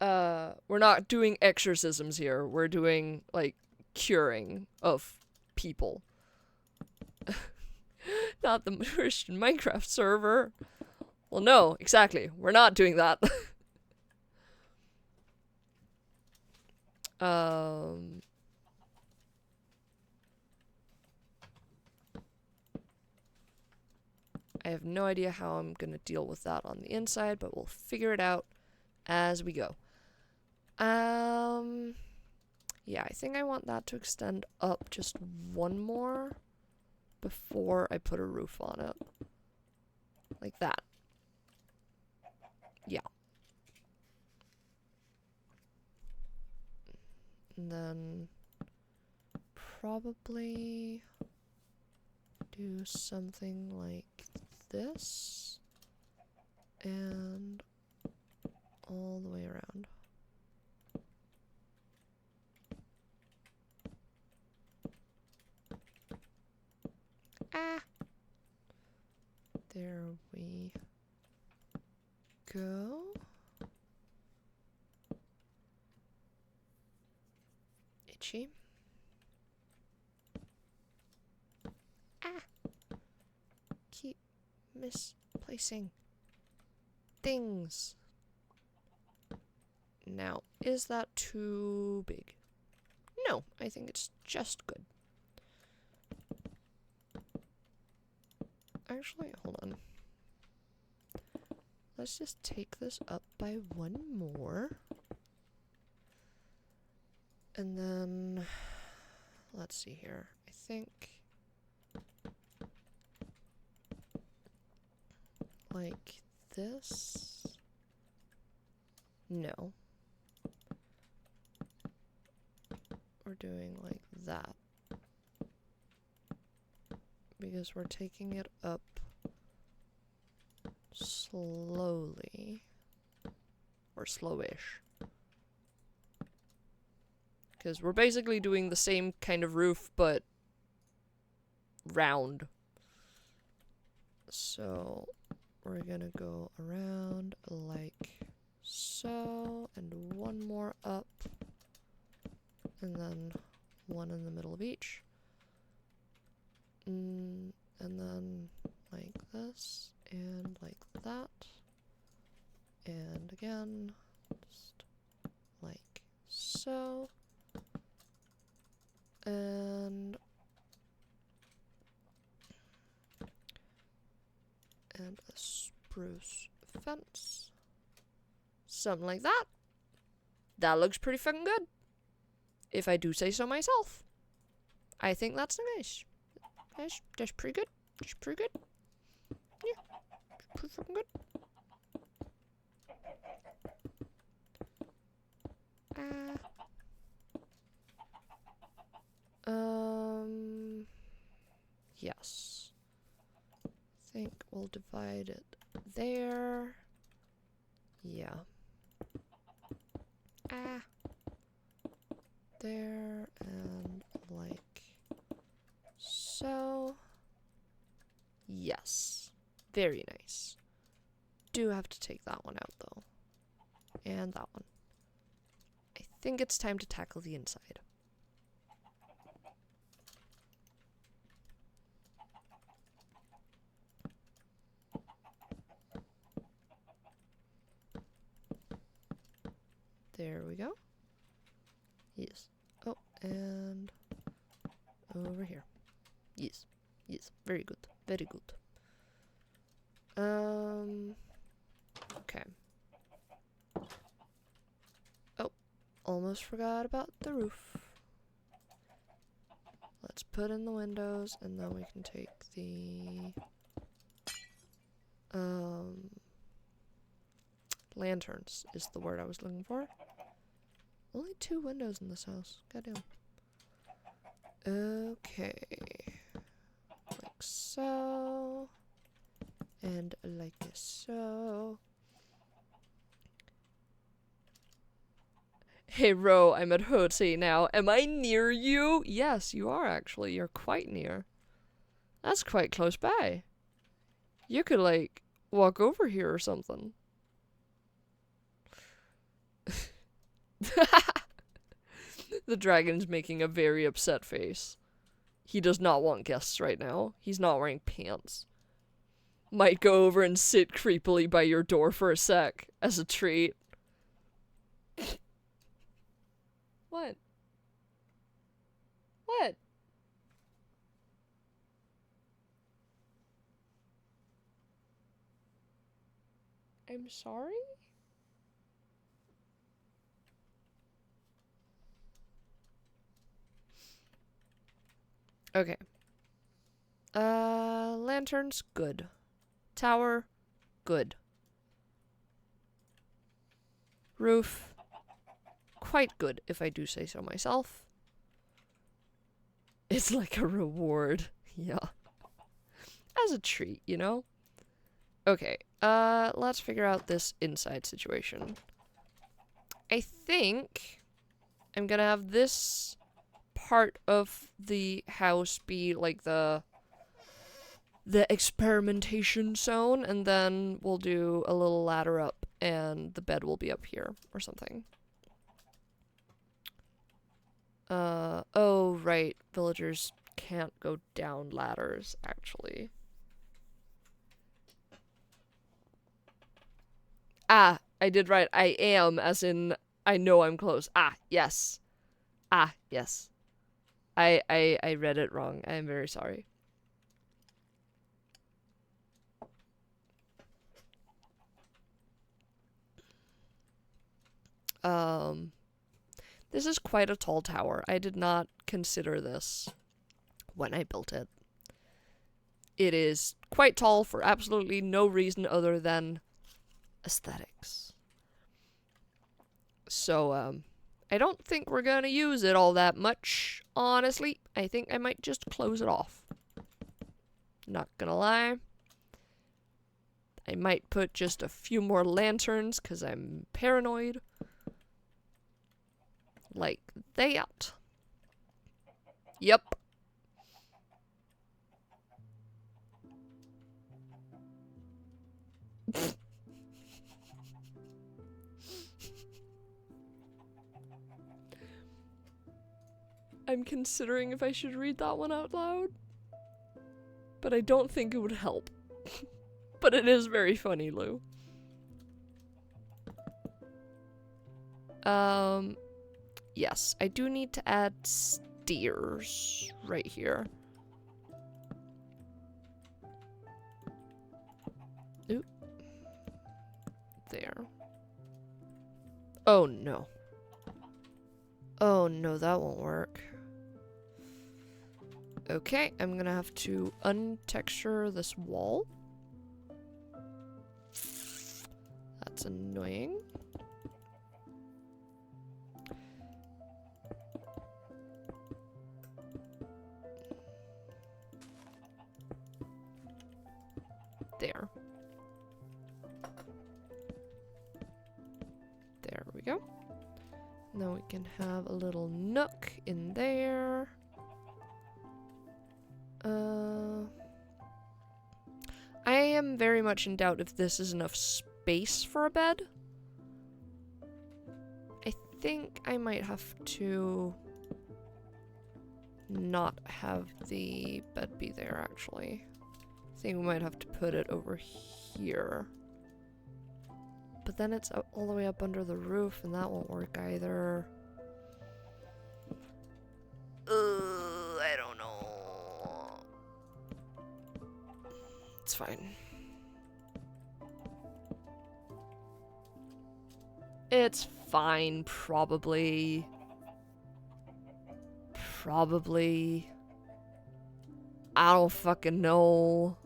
We're not doing exorcisms here. We're doing, like, curing of people. Not the Christian Minecraft server. Well, no, exactly. We're not doing that. I have no idea how I'm gonna deal with that on the inside, but we'll figure it out as we go. Yeah, I think I want that to extend up just one more before I put a roof on it. Like that. Yeah. And then probably do something like this and all the way around. Ah! There we go. Itchy. Ah! Keep misplacing things. Now, is that too big? No, I think it's just good. Actually, hold on. Let's just take this up by one more. And then, let's see here. I think, like this. No. We're doing like that. Because we're taking it up slowly. Or slowish. Because we're basically doing the same kind of roof, but round. So we're gonna go around like so, and one more up, and then one in the middle of each. And then like this, and like that, and again, just like so, and a spruce fence. Something like that. That looks pretty fucking good. If I do say so myself. I think that's nice. That's pretty good. That's pretty good. Yeah. Pretty fucking good. Yes. I think we'll divide it there. Yeah. There, and like so. Yes. Very nice. Do have to take that one out, though. And that one. I think it's time to tackle the inside. There we go. Yes. Oh, and over here. Yes. Yes. Very good. Very good. Okay. Oh, almost forgot about the roof. Let's put in the windows, and then we can take the lanterns is the word I was looking for. Only 2 windows in this house. Goddamn. Okay. Like so. And like so. Hey, Ro, I'm at Hotse now. Am I near you? Yes, you are actually. You're quite near. That's quite close by. You could, like, walk over here or something. The dragon's making a very upset face. He does not want guests right now. He's not wearing pants. Might go over and sit creepily by your door for a sec as a treat. What? What? I'm sorry? Okay. Lanterns, good. Tower, good. Roof, quite good, if I do say so myself. It's like a reward. Yeah. As a treat, you know? Okay, let's figure out this inside situation. I think I'm gonna have this part of the house be like the experimentation zone, and then we'll do a little ladder up and the bed will be up here or something. Oh right, villagers can't go down ladders actually. Ah, I did right. I am, as in I know I'm close. Ah, yes. Ah, yes. I read it wrong. I am very sorry. This is quite a tall tower. I did not consider this when I built it. It is quite tall for absolutely no reason other than aesthetics. So, I don't think we're gonna use it all that much, honestly. I think I might just close it off. Not gonna lie. I might put just a few more lanterns, because I'm paranoid. Like that. Yep. I'm considering if I should read that one out loud. But I don't think it would help. But it is very funny, Lou. Yes, I do need to add stairs right here. Oop. There. Oh no. Oh no, that won't work. Okay, I'm gonna have to untexture this wall. That's annoying. There. There we go. Now we can have a little nook in there. I am very much in doubt if this is enough space for a bed. I think I might have to not have the bed be there, actually. I think we might have to put it over here. But then it's all the way up under the roof, and that won't work either. I don't know. It's fine. It's fine, probably. Probably. I don't fucking know.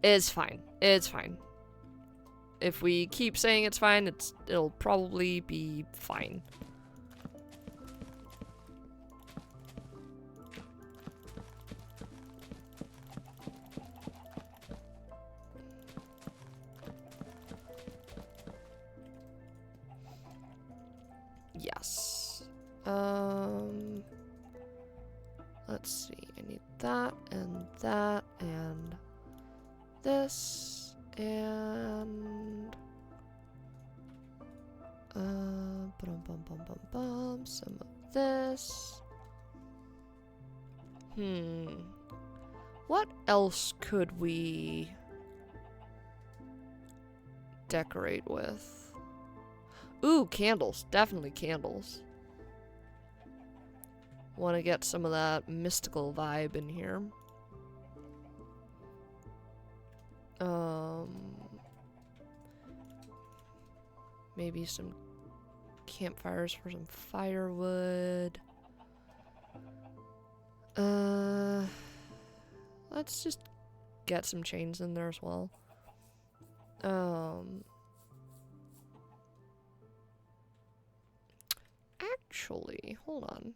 It's fine. It's fine. if we keep saying it's fine, it'll probably be fine. Yes. Let's see. I need that and this and some of this. What else could we decorate with? Ooh, candles. Definitely candles. Want to get some of that mystical vibe in here. Maybe some campfires for some firewood. Let's just get some chains in there as well. Actually, hold on.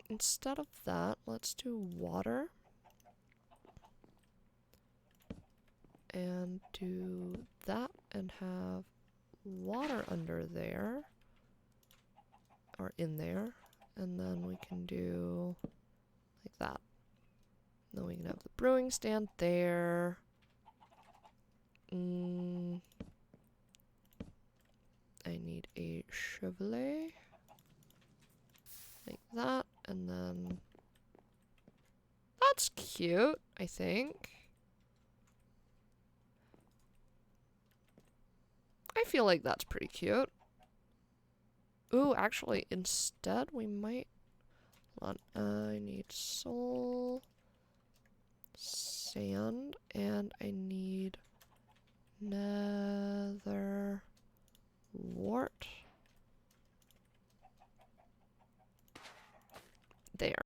Instead of that, let's do water. And do that and have water under there. Or in there. And then we can do like that. Then we can have the brewing stand there. I need a chevalet. Like that. And then that's cute, I think. I feel like that's pretty cute. Ooh, actually, instead we might... Hold on. I need soul, sand, and I need nether wart. There.